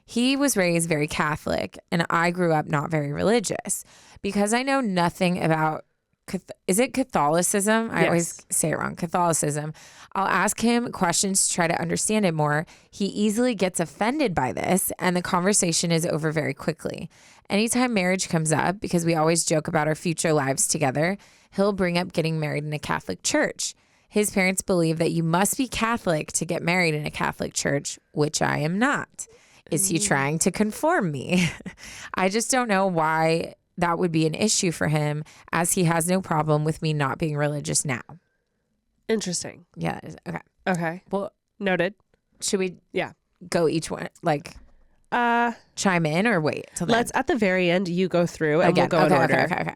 he was raised very Catholic and I grew up not very religious. Because I know nothing about, is it Catholicism? I always say it wrong. Catholicism. I'll ask him questions to try to understand it more. He easily gets offended by this and the conversation is over very quickly. Anytime marriage comes up, because we always joke about our future lives together, he'll bring up getting married in a Catholic church. His parents believe that you must be Catholic to get married in a Catholic church, which I am not. Is he trying to conform me? I just don't know why that would be an issue for him, as he has no problem with me not being religious now. Interesting. Yeah. Okay. Okay. Well, noted. Should we go each one, chime in or wait till then? Let's, at the very end, you go through and we'll go in order. Okay.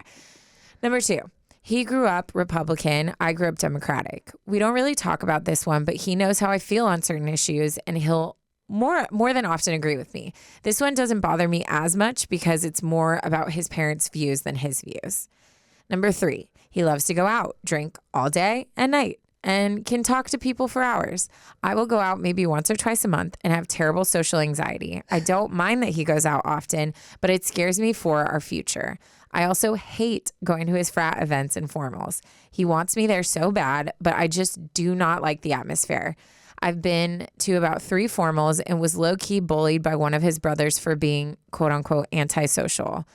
Number 2. He grew up Republican. I grew up Democratic. We don't really talk about this one, but he knows how I feel on certain issues and he'll more than often agree with me. This one doesn't bother me as much because it's more about his parents' views than his views. Number 3, he loves to go out, drink all day and night, and can talk to people for hours. I will go out maybe once or twice a month and have terrible social anxiety. I don't mind that he goes out often, but it scares me for our future. I also hate going to his frat events and formals. He wants me there so bad, but I just do not like the atmosphere. I've been to about 3 formals and was low-key bullied by one of his brothers for being quote unquote antisocial.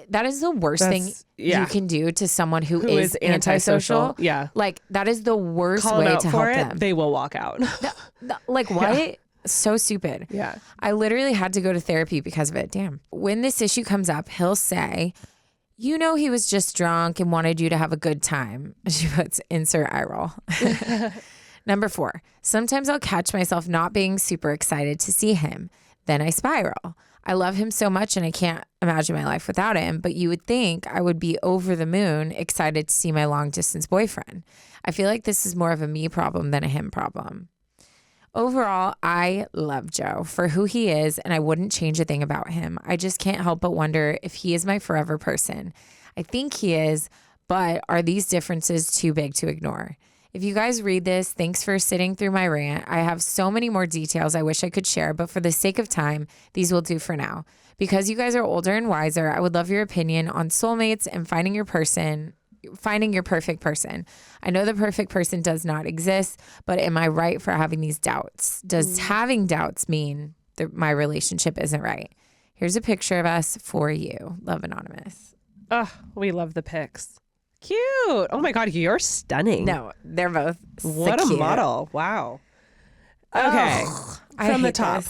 That is the worst thing you can do to someone who is antisocial. Yeah. Like that is the worst Call way them out to for help it, them. They will walk out. Like what? Yeah. So stupid. Yeah. I literally had to go to therapy because of it. Damn. When this issue comes up, he'll say, you know, he was just drunk and wanted you to have a good time. She puts insert eye roll. Number 4, sometimes I'll catch myself not being super excited to see him. Then I spiral. I love him so much and I can't imagine my life without him, but you would think I would be over the moon excited to see my long distance boyfriend. I feel like this is more of a me problem than a him problem. Overall, I love Joe for who he is and I wouldn't change a thing about him. I just can't help but wonder if he is my forever person. I think he is, but are these differences too big to ignore? If you guys read this, thanks for sitting through my rant. I have so many more details I wish I could share, but for the sake of time, these will do for now. Because you guys are older and wiser, I would love your opinion on soulmates and finding your perfect person. I know the perfect person does not exist, but am I right for having these doubts? Does having doubts mean that my relationship isn't right? Here's a picture of us for you. Love, Anonymous. Oh, we love the pics. Cute. Oh my God, you're stunning. No, they're both what a cute. Model. Wow. Okay. From the top.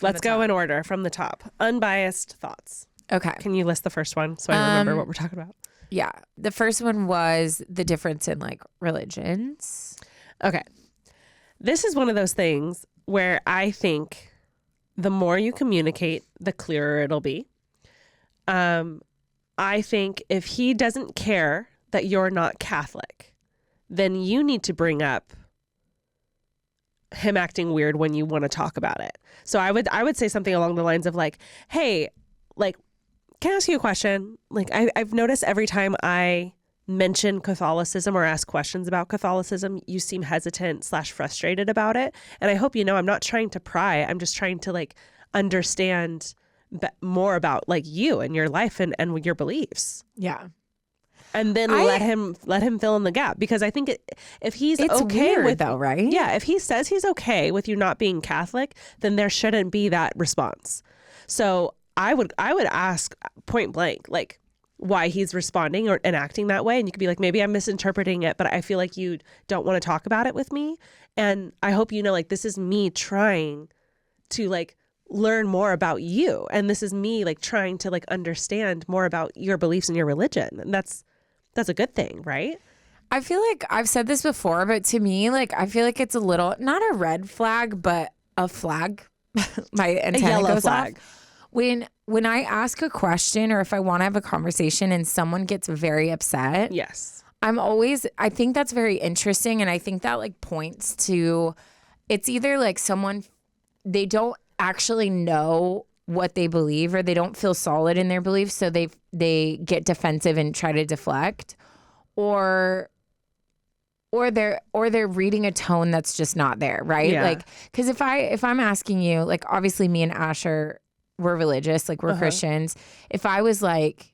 Let's go in order from the top. Unbiased thoughts. Okay. Can you list the first one so I remember what we're talking about? Yeah. The first one was the difference in like religions. Okay. This is one of those things where I think the more you communicate, the clearer it'll be. I think if he doesn't care that you're not Catholic, then you need to bring up him acting weird when you want to talk about it. So I would say something along the lines of like, hey, like, can I ask you a question? Like, I've noticed every time I mention Catholicism or ask questions about Catholicism, you seem hesitant / frustrated about it. And I hope you know I'm not trying to pry. I'm just trying to like understand more about like you and your life and your beliefs. Yeah. and then let him fill in the gap, because I think if he's it's okay weird, with though, right? Yeah, if he says he's okay with you not being Catholic, then there shouldn't be that response. So I would ask point blank, like, why he's responding and acting that way. And you could be like, maybe I'm misinterpreting it, but I feel like you don't want to talk about it with me. And I hope you know, like, this is me trying to like learn more about you. And this is me like trying to like understand more about your beliefs and your religion. And that's a good thing, right? I feel like I've said this before, but to me, like, I feel like it's a little, not a red flag, but a flag. My antenna goes flag off. When I ask a question, or if I want to have a conversation and someone gets very upset, yes, I think that's very interesting. And I think that like points to, it's either like they don't actually know what they believe, or they don't feel solid in their beliefs. So they get defensive and try to deflect, or they're reading a tone that's just not there. Right. Yeah. Like, cause if I'm asking you, like, obviously me and Ash we're religious, like we're Christians. If I was like,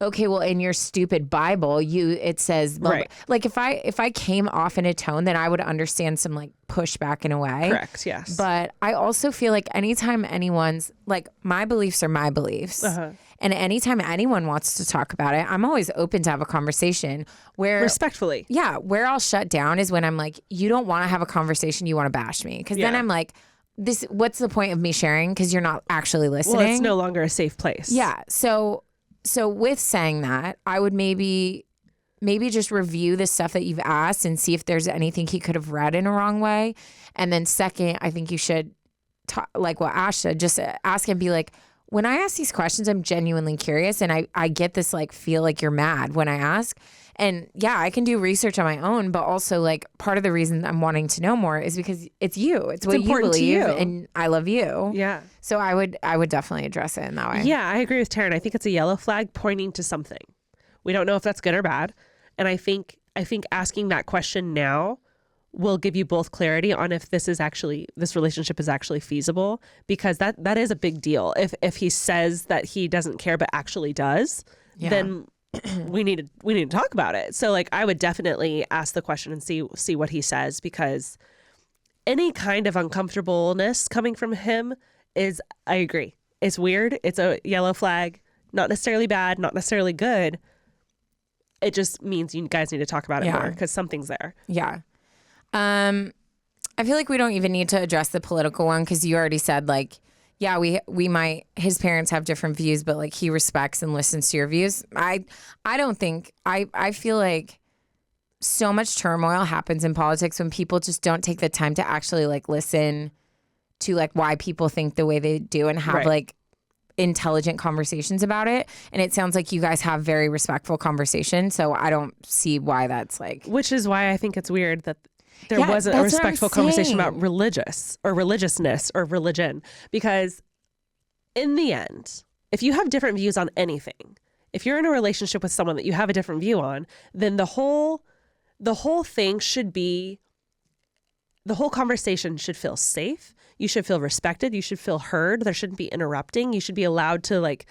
okay, well, in your stupid Bible, it says, right. Like if I came off in a tone, then I would understand some like pushback in a way. Correct. Yes. But I also feel like anytime anyone's like, my beliefs are my beliefs. And anytime anyone wants to talk about it, I'm always open to have a conversation where respectfully. Yeah. Where I'll shut down is when I'm like, you don't want to have a conversation. You want to bash me. Cause then I'm like, what's the point of me sharing? Cause you're not actually listening. Well, it's no longer a safe place. Yeah. So with saying that, I would maybe just review the stuff that you've asked and see if there's anything he could have read in a wrong way. And then second, I think you should like what Ash said, just ask him, be like, when I ask these questions, I'm genuinely curious. And I get this like feel like you're mad when I ask. And yeah, I can do research on my own, but also like part of the reason I'm wanting to know more is because it's you. It's what you believe, and I love you. Yeah. So I would definitely address it in that way. Yeah, I agree with Taryne. I think it's a yellow flag pointing to something. We don't know if that's good or bad. And I think asking that question now will give you both clarity on if this relationship is actually feasible, because that is a big deal. If he says that he doesn't care but actually does, then we need to talk about it. So like, I would definitely ask the question and see what he says, because any kind of uncomfortableness coming from him I agree. It's weird. It's a yellow flag, not necessarily bad, not necessarily good. It just means you guys need to talk about it more, because something's there. Yeah. I feel like we don't even need to address the political one, because you already said like, yeah, his parents have different views, but like he respects and listens to your views. I feel like so much turmoil happens in politics when people just don't take the time to actually like listen to like why people think the way they do and have like intelligent conversations about it. And it sounds like you guys have very respectful conversations. So I don't see why that's like. Which is why I think it's weird that there wasn't a respectful conversation about religiousness or religion, because in the end, if you have different views on anything, if you're in a relationship with someone that you have a different view on, then the whole thing should be, the whole conversation should feel safe. You should feel respected. You should feel heard. There shouldn't be interrupting. You should be allowed to like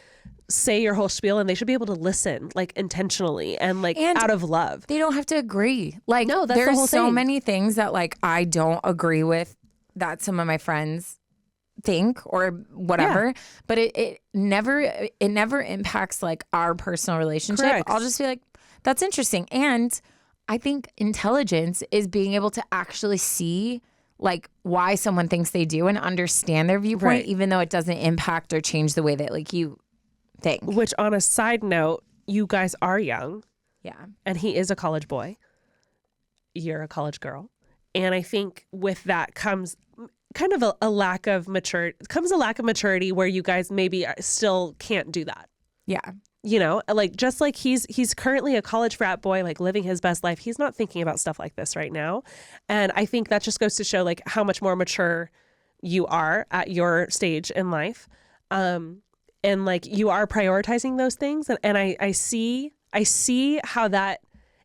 say your whole spiel, and they should be able to listen like intentionally and like out of love. They don't have to agree. Like, no, that's there's the whole so thing. many things that like I don't agree with that some of my friends think or whatever, but it never impacts like our personal relationship. Correct. I'll just be like, that's interesting. And I think intelligence is being able to actually see like why someone thinks they do and understand their viewpoint, even though it doesn't impact or change the way that like you think. Which, on a side note, you guys are young. Yeah. And he is a college boy. You're a college girl. And I think with that comes kind of a lack of maturity where you guys maybe still can't do that. Yeah. You know, like just like he's currently a college frat boy, like living his best life. He's not thinking about stuff like this right now. And I think that just goes to show like how much more mature you are at your stage in life. And like you are prioritizing those things. And I see how that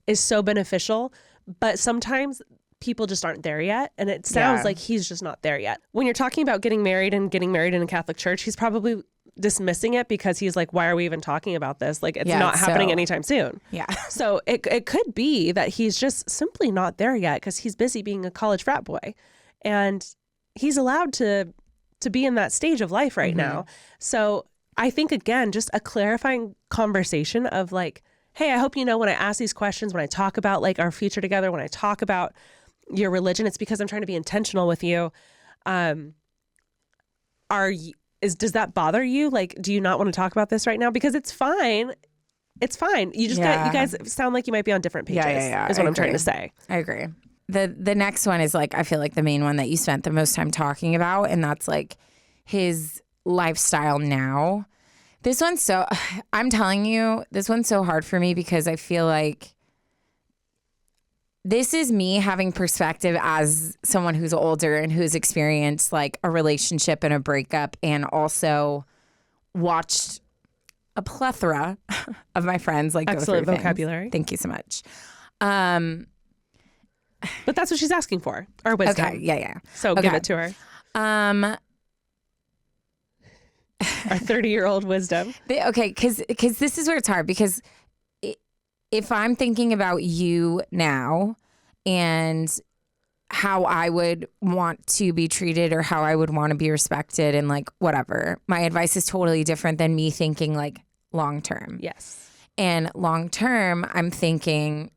is so beneficial, but sometimes people just aren't there yet. And it sounds like he's just not there yet. When you're talking about getting married in a Catholic church, he's probably dismissing it because he's like, why are we even talking about this? Like, it's not happening anytime soon. Yeah. So it could be that he's just simply not there yet because he's busy being a college frat boy. And he's allowed to be in that stage of life right now. So I think, again, just a clarifying conversation of like, hey, I hope you know when I ask these questions, when I talk about like our future together, when I talk about your religion, it's because I'm trying to be intentional with you. Does that bother you? Like, do you not want to talk about this right now? Because it's fine. It's fine. You just you guys sound like you might be on different pages. Is what I'm trying to say. I agree. The next one is like, I feel like the main one that you spent the most time talking about, and that's like his lifestyle now. This one's I'm telling you, this one's so hard for me because I feel like this is me having perspective as someone who's older and who's experienced like a relationship and a breakup, and also watched a plethora of my friends like excellent go through vocabulary. Things. Thank you so much. But that's what she's asking for. Our wisdom. Okay. Yeah. So give it to her. Our 30-year-old wisdom. Because this is where it's hard, because if I'm thinking about you now and how I would want to be treated or how I would want to be respected and like whatever, my advice is totally different than me thinking like long term. Yes. And long term, I'm thinking,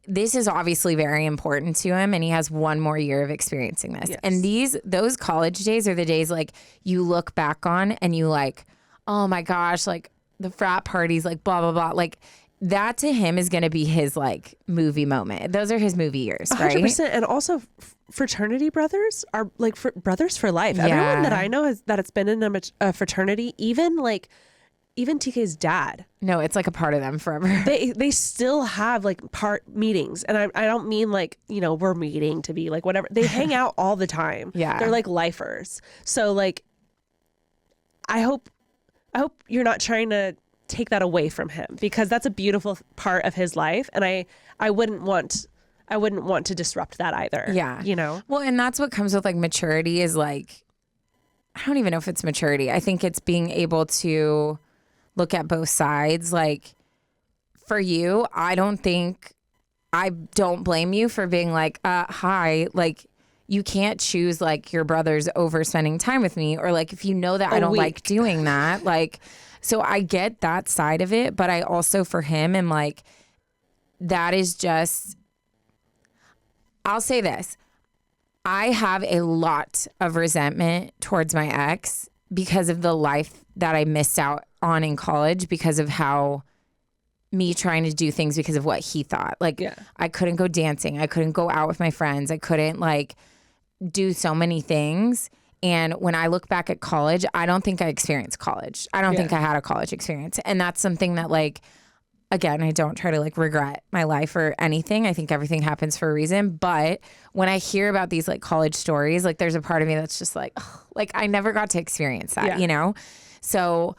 this is obviously very important to him, and he has one more year of experiencing this. Yes. And those college days are the days like you look back on and you like, oh my gosh, like the frat parties, like blah, blah, blah. Like that to him is going to be his like movie moment. Those are his movie years, right? 100%. And also fraternity brothers are like brothers for life. Yeah. Everyone that I know that it's been in a fraternity, even TK's dad. No, it's like a part of them forever. They still have like part meetings. And I don't mean like, we're meeting to be like whatever. They hang out all the time. Yeah. They're like lifers. So like, I hope you're not trying to take that away from him, because that's a beautiful part of his life. And I wouldn't want to disrupt that either. Yeah. Well, and that's what comes with like maturity is like, I don't even know if it's maturity. I think it's being able to look at both sides. Like for you, I don't blame you for being like, hi, like you can't choose like your brothers over spending time with me, or like if you know that I don't like doing that, like, so I get that side of it, but I also for him am like, that is just, I'll say this. I have a lot of resentment towards my ex because of the life that I missed out on in college, because of how me trying to do things because of what he thought. Like I couldn't go dancing. I couldn't go out with my friends. I couldn't like do so many things. And when I look back at college, I don't think I experienced college. I don't think I had a college experience. And that's something that like, again, I don't try to like regret my life or anything. I think everything happens for a reason. But when I hear about these like college stories, like there's a part of me that's just like, ugh, like I never got to experience that, So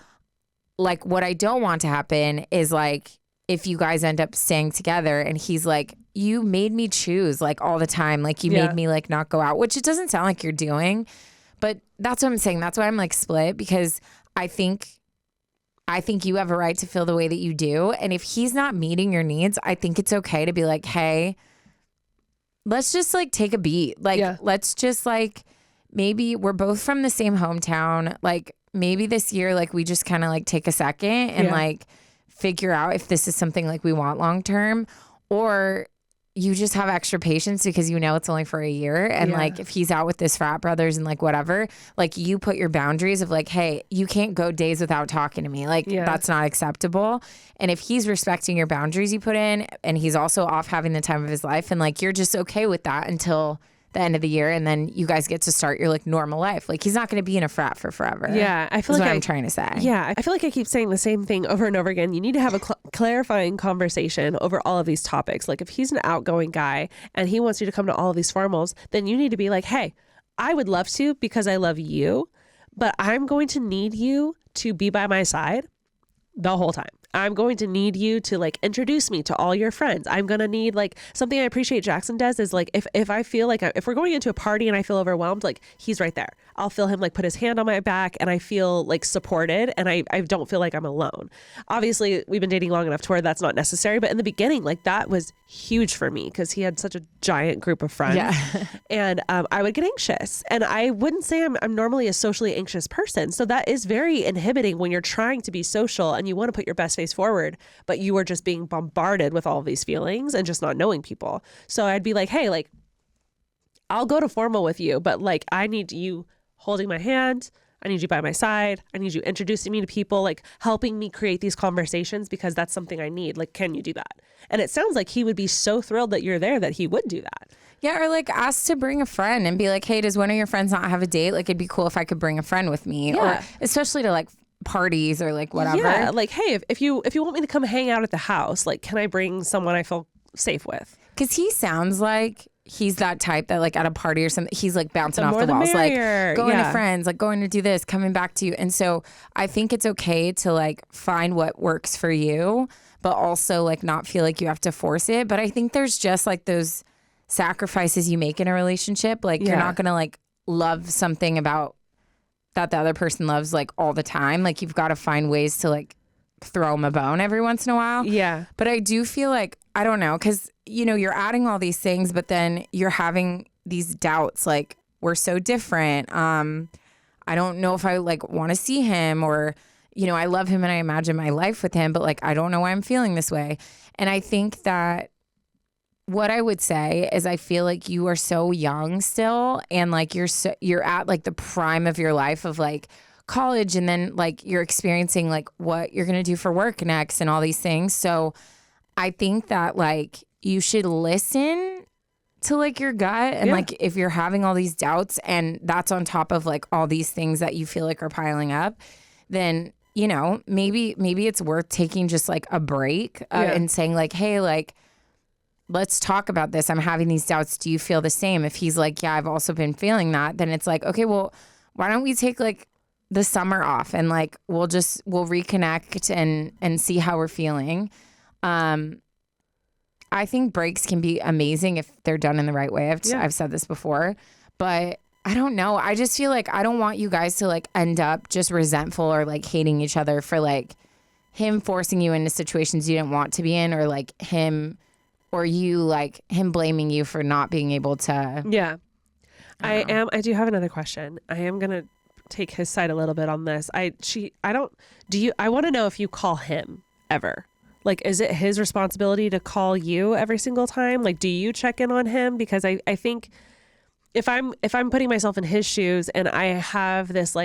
like what I don't want to happen is like, if you guys end up staying together and he's like, you made me choose like all the time. Like you made me like not go out, which it doesn't sound like you're doing, but that's what I'm saying. That's why I'm like split, because I think you have a right to feel the way that you do. And if he's not meeting your needs, I think it's okay to be like, hey, let's just like take a beat. Like, let's just like, maybe we're both from the same hometown. Like maybe this year, like we just kind of like take a second and like figure out if this is something like we want long-term, or you just have extra patience because it's only for a year. And like, if he's out with his frat brothers and like whatever, like you put your boundaries of like, hey, you can't go days without talking to me. Like that's not acceptable. And if he's respecting your boundaries you put in, and he's also off having the time of his life, and like, you're just okay with that until the end of the year, and then you guys get to start your like normal life. Like he's not going to be in a frat for forever. Yeah, I feel like I'm trying to say. Yeah, I feel like I keep saying the same thing over and over again. You need to have a clarifying conversation over all of these topics. Like if he's an outgoing guy and he wants you to come to all of these formals, then you need to be like, hey, I would love to because I love you, but I'm going to need you to be by my side the whole time. I'm going to need you to like introduce me to all your friends. I'm going to need like something I appreciate Jackson does is like, if I feel like if we're going into a party and I feel overwhelmed, like he's right there. I'll feel him like put his hand on my back and I feel like supported and I don't feel like I'm alone. Obviously, we've been dating long enough to where that's not necessary. But in the beginning, like that was huge for me because he had such a giant group of friends. Yeah. And I would get anxious. And I wouldn't say I'm normally a socially anxious person. So that is very inhibiting when you're trying to be social and you want to put your best face forward, but you are just being bombarded with all of these feelings and just not knowing people. So I'd be like, hey, like, I'll go to formal with you, but like, I need you holding my hand. I need you by my side. I need you introducing me to people, like helping me create these conversations because that's something I need. Like, can you do that? And it sounds like he would be so thrilled that you're there that he would do that. Yeah, or like ask to bring a friend and be like, hey, does one of your friends not have a date? Like, it'd be cool if I could bring a friend with me. Yeah. Or especially to like parties or like whatever. Yeah, like, hey, if you want me to come hang out at the house, like, can I bring someone I feel safe with? Because he sounds like he's that type that like at a party or something, he's like bouncing off the walls, like going to friends, like going to do this, coming back to you. And so I think it's okay to like find what works for you, but also like not feel like you have to force it. But I think there's just like those sacrifices you make in a relationship. Like you're not going to like love something about that the other person loves like all the time. Like you've got to find ways to like throw them a bone every once in a while. Yeah. But I do feel like, I don't know, because, you know, you're adding all these things, but then you're having these doubts, like, we're so different. I don't know if I, like, want to see him or, you know, I love him and I imagine my life with him, but, like, I don't know why I'm feeling this way. And I think that what I would say is I feel like you are so young still and, like, you're at, like, the prime of your life of, like, college and then, like, you're experiencing, like, what you're going to do for work next and all these things. So I think that, like, you should listen to like your gut and like if you're having all these doubts and that's on top of like all these things that you feel like are piling up, then, you know, maybe it's worth taking just like a break and saying like, hey, like, let's talk about this. I'm having these doubts. Do you feel the same? If he's like, yeah, I've also been feeling that, then it's like, okay, well, why don't we take like the summer off and like we'll reconnect and see how we're feeling. I think breaks can be amazing if they're done in the right way. I've said this before, but I don't know. I just feel like I don't want you guys to like end up just resentful or like hating each other for like him forcing you into situations you didn't want to be in or like him or you like him blaming you for not being able to. Yeah. I do have another question. I am going to take his side a little bit on this. I want to know if you call him ever. Like, is it his responsibility to call you every single time? Like, do you check in on him? Because I think if I'm putting myself in his shoes and I have this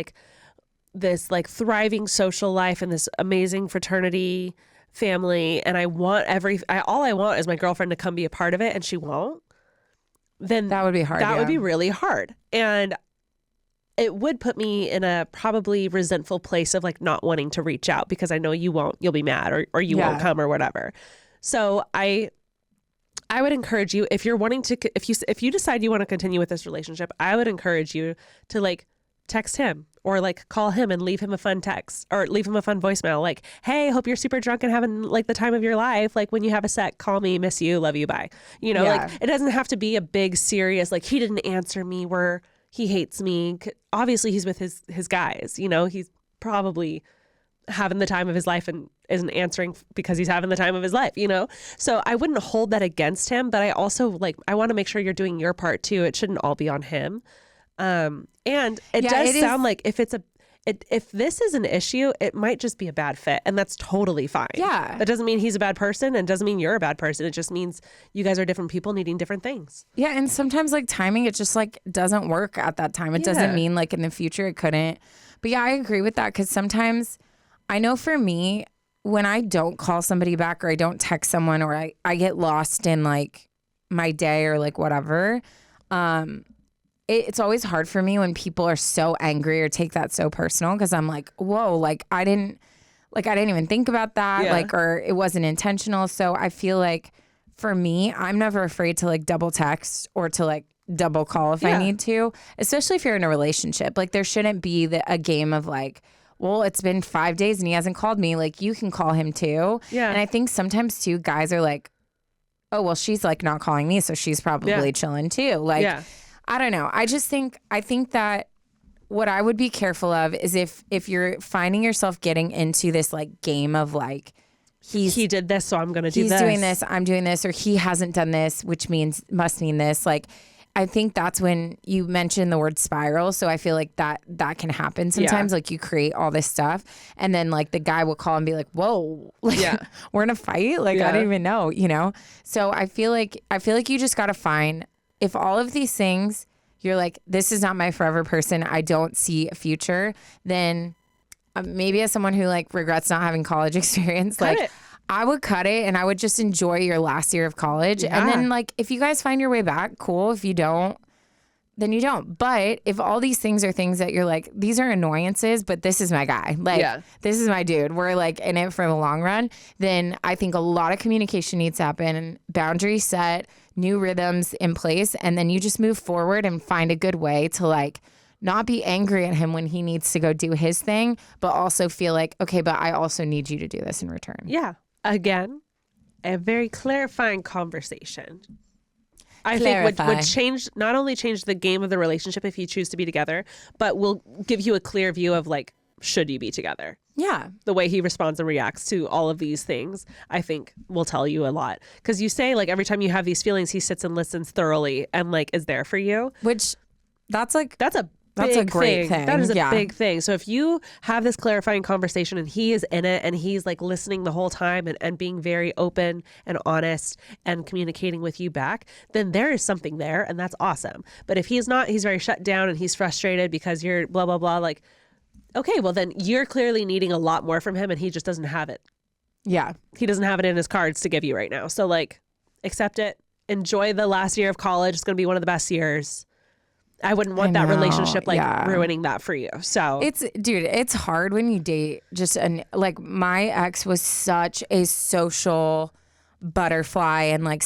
thriving social life and this amazing fraternity family and all I want is my girlfriend to come be a part of it and she won't, then that would be hard. That would be really hard. And it would put me in a probably resentful place of like not wanting to reach out because I know you'll be mad or you won't come or whatever. So I would encourage you if you decide you want to continue with this relationship, I would encourage you to like text him or like call him and leave him a fun text or leave him a fun voicemail. Like, hey, hope you're super drunk and having like the time of your life. Like when you have a sec, call me, miss you, love you, bye. You know, like it doesn't have to be a big serious, like he didn't answer me where he hates me. Obviously he's with his guys, you know, he's probably having the time of his life and isn't answering because he's having the time of his life, you know? So I wouldn't hold that against him, but I also like, I want to make sure you're doing your part too. It shouldn't all be on him. And it does sound like if this is an issue, it might just be a bad fit and that's totally fine. Yeah. That doesn't mean he's a bad person and doesn't mean you're a bad person. It just means you guys are different people needing different things. Yeah. And sometimes like timing, it just like doesn't work at that time. It doesn't mean like in the future it couldn't. But yeah, I agree with that because sometimes I know for me, when I don't call somebody back or I don't text someone or I get lost in like my day or like whatever, it's always hard for me when people are so angry or take that so personal because I'm like, whoa, like I didn't even think about that, like, or it wasn't intentional. So I feel like for me, I'm never afraid to like double text or to like double call if I need to, especially if you're in a relationship. Like there shouldn't be a game of like, well, it's been 5 days and he hasn't called me. Like you can call him too. Yeah. And I think sometimes too, guys are like, oh, well, she's like not calling me. So she's probably chilling too. Like, I don't know. I think that what I would be careful of is if you're finding yourself getting into this like game of like, he did this, so I'm going to do this. He's doing this, I'm doing this, or he hasn't done this, which must mean this. Like, I think that's when you mention the word spiral. So I feel like that can happen sometimes. Like you create all this stuff and then like the guy will call and be like, whoa, like we're in a fight. Like I didn't even know, you know? So I feel like you just got to find, if all of these things, you're like, this is not my forever person, I don't see a future, then maybe as someone who like regrets not having college experience, I would cut it and I would just enjoy your last year of college. Yeah. And then like, if you guys find your way back, cool. If you don't, then you don't. But if all these things are things that you're like, these are annoyances, but this is my guy. Like, this is my dude. We're like in it for the long run. Then I think a lot of communication needs to happen and boundaries set, new rhythms in place. And then you just move forward and find a good way to like, not be angry at him when he needs to go do his thing, but also feel like, okay, but I also need you to do this in return. Yeah. Again, a very clarifying conversation. I think would change, not only change the game of the relationship if you choose to be together, but will give you a clear view of like, should you be together? Yeah. The way he responds and reacts to all of these things, I think will tell you a lot. Because you say like every time you have these feelings, he sits and listens thoroughly and like is there for you. Which that's a great thing. That is a big thing. So if you have this clarifying conversation and he is in it and he's like listening the whole time and being very open and honest and communicating with you back, then there is something there and that's awesome. But if he's not, he's very shut down and he's frustrated because you're blah, blah, blah, like, okay, well then you're clearly needing a lot more from him and he just doesn't have it. Yeah. He doesn't have it in his cards to give you right now. So like, accept it. Enjoy the last year of college. It's going to be one of the best years. I wouldn't want that relationship ruining that for you. So it's hard when you date like my ex was such a social butterfly and like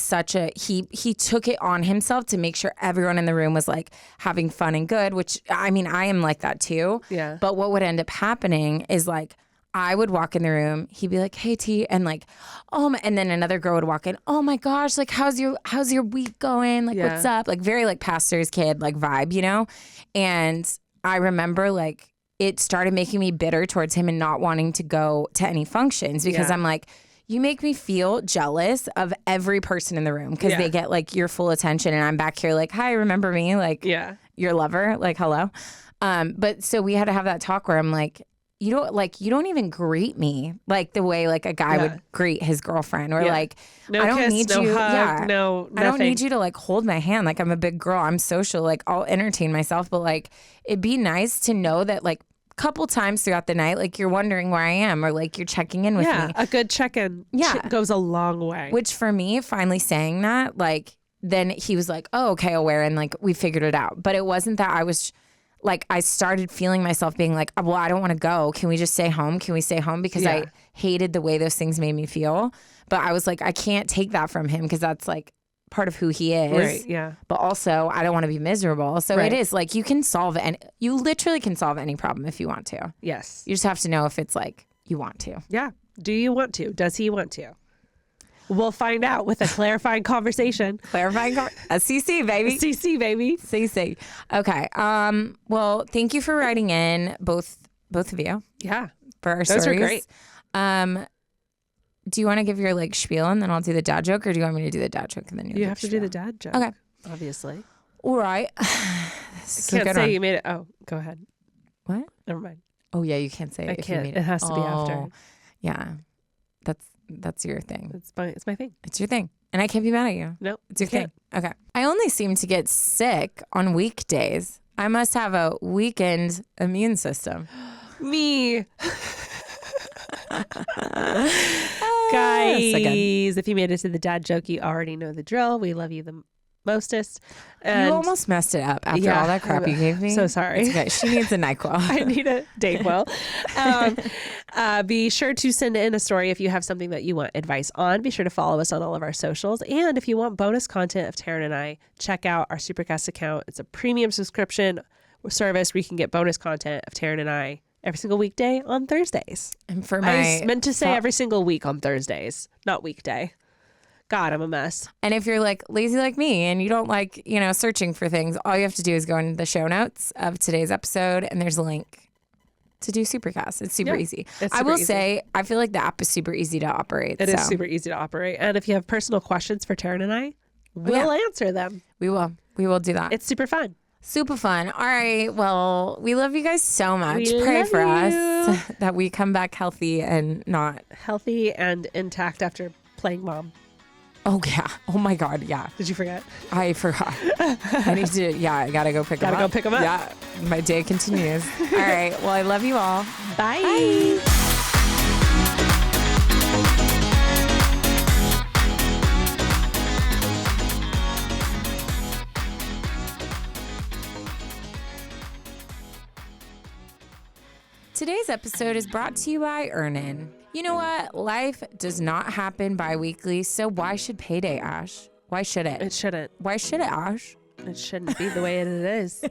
he took it on himself to make sure everyone in the room was like having fun and good, which I mean, I am like that too. Yeah. But what would end up happening is like, I would walk in the room, he'd be like, hey T, and like, and then another girl would walk in, oh my gosh, like how's your week going? Like what's up? Like very like pastor's kid like vibe, you know? And I remember like it started making me bitter towards him and not wanting to go to any functions because I'm like, you make me feel jealous of every person in the room because they get like your full attention and I'm back here like, hi, remember me? Like your lover, like hello. But so we had to have that talk where I'm like, you don't even greet me like the way like a guy would greet his girlfriend or like no I don't kiss, need no you hug, no nothing. I don't need you to like hold my hand like I'm a big girl, I'm social, like I'll entertain myself, but like it'd be nice to know that like a couple times throughout the night like you're wondering where I am or like you're checking in with me. A good check-in goes a long way. Which for me, finally saying that, like then he was like, oh okay, aware, and like we figured it out. But it wasn't that I was like, I started feeling myself being like, well, I don't want to go. Can we just stay home? Can we stay home? Because I hated the way those things made me feel. But I was like, I can't take that from him because that's like part of who he is. Right, yeah. But also, I don't want to be miserable. So it is like, you literally can solve any problem if you want to. Yes. You just have to know if it's like, you want to. Yeah. Do you want to? Does he want to? We'll find out with a clarifying conversation. A CC, baby. CC, baby. CC. Okay. Well, thank you for writing in, both of you. Yeah. For our Those stories. are great. Do you want to give your like spiel and then I'll do the dad joke, or do you want me to do the dad joke and then you have to do the dad joke? Okay. Obviously. All right. Can't say you made it. Oh, go ahead. What? Never mind. Oh yeah, you can't say it. I can't. It has to be after. Yeah. That's your thing. It's my thing. It's your thing. And I can't be mad at you. Nope. It's your thing. Okay. I only seem to get sick on weekdays. I must have a weekend immune system. Me. Guys, if you made it to the dad joke, you already know the drill. We love you the mostest. And you almost messed it up after all that crap you gave me. So sorry. It's okay. She needs a NyQuil. I need a Dayquil. Be sure to send in a story if you have something that you want advice on. Be sure to follow us on all of our socials. And if you want bonus content of Taryne and I, check out our Supercast account. It's a premium subscription service where you can get bonus content of Taryne and I every single weekday on Thursdays. And for I meant to say every single week on Thursdays, not weekday. God, I'm a mess. And if you're like lazy like me and you don't like, searching for things, all you have to do is go into the show notes of today's episode and there's a link to do Supercast. It's super easy. It's I super will easy. say, I feel like the app is super easy to operate. It is super easy to operate. And if you have personal questions for Taryne and I, we'll answer them. We will. We will do that. It's super fun. Super fun. All right. Well, we love you guys so much. We Pray love for you. us that we come back healthy and not Healthy and intact after playing mom. Oh, yeah. Oh, my God. Yeah. Did you forget? I forgot. I need to, I got to go pick them up. Gotta go pick them up. Yeah. My day continues. All right. Well, I love you all. Bye. Bye. Today's episode is brought to you by Earnin. You know what? Life does not happen bi-weekly, so why should payday, Ash? Why should it? It shouldn't. Why should it, Ash? It shouldn't be the way it is.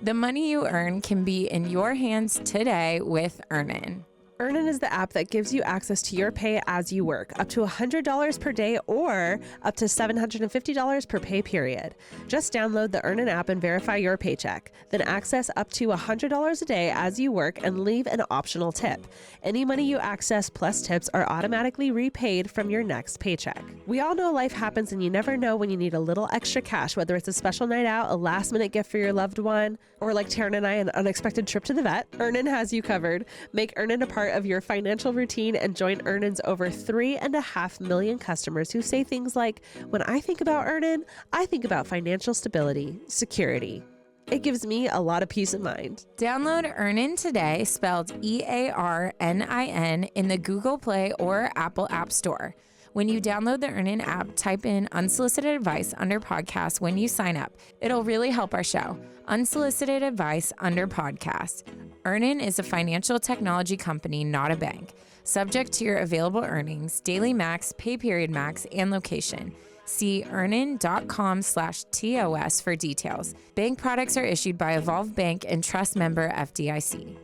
The money you earn can be in your hands today with Earnin. Earnin is the app that gives you access to your pay as you work, up to $100 per day or up to $750 per pay period. Just download the Earnin app and verify your paycheck. Then access up to $100 a day as you work and leave an optional tip. Any money you access plus tips are automatically repaid from your next paycheck. We all know life happens and you never know when you need a little extra cash, whether it's a special night out, a last minute gift for your loved one, or like Taryne and I, an unexpected trip to the vet. Earnin has you covered. Make Earnin a part of your financial routine and join Earnin's over 3.5 million customers who say things like, when I think about Earnin, I think about financial stability, security. It gives me a lot of peace of mind. Download Earnin today, spelled EARNIN, in the Google Play or Apple App Store. When you download the Earnin app, type in Unsolicited Advice under podcast when you sign up. It'll really help our show. Unsolicited Advice under podcast. Earnin is a financial technology company, not a bank. Subject to your available earnings, daily max, pay period max, and location. See earnin.com/TOS for details. Bank products are issued by Evolve Bank and Trust member FDIC.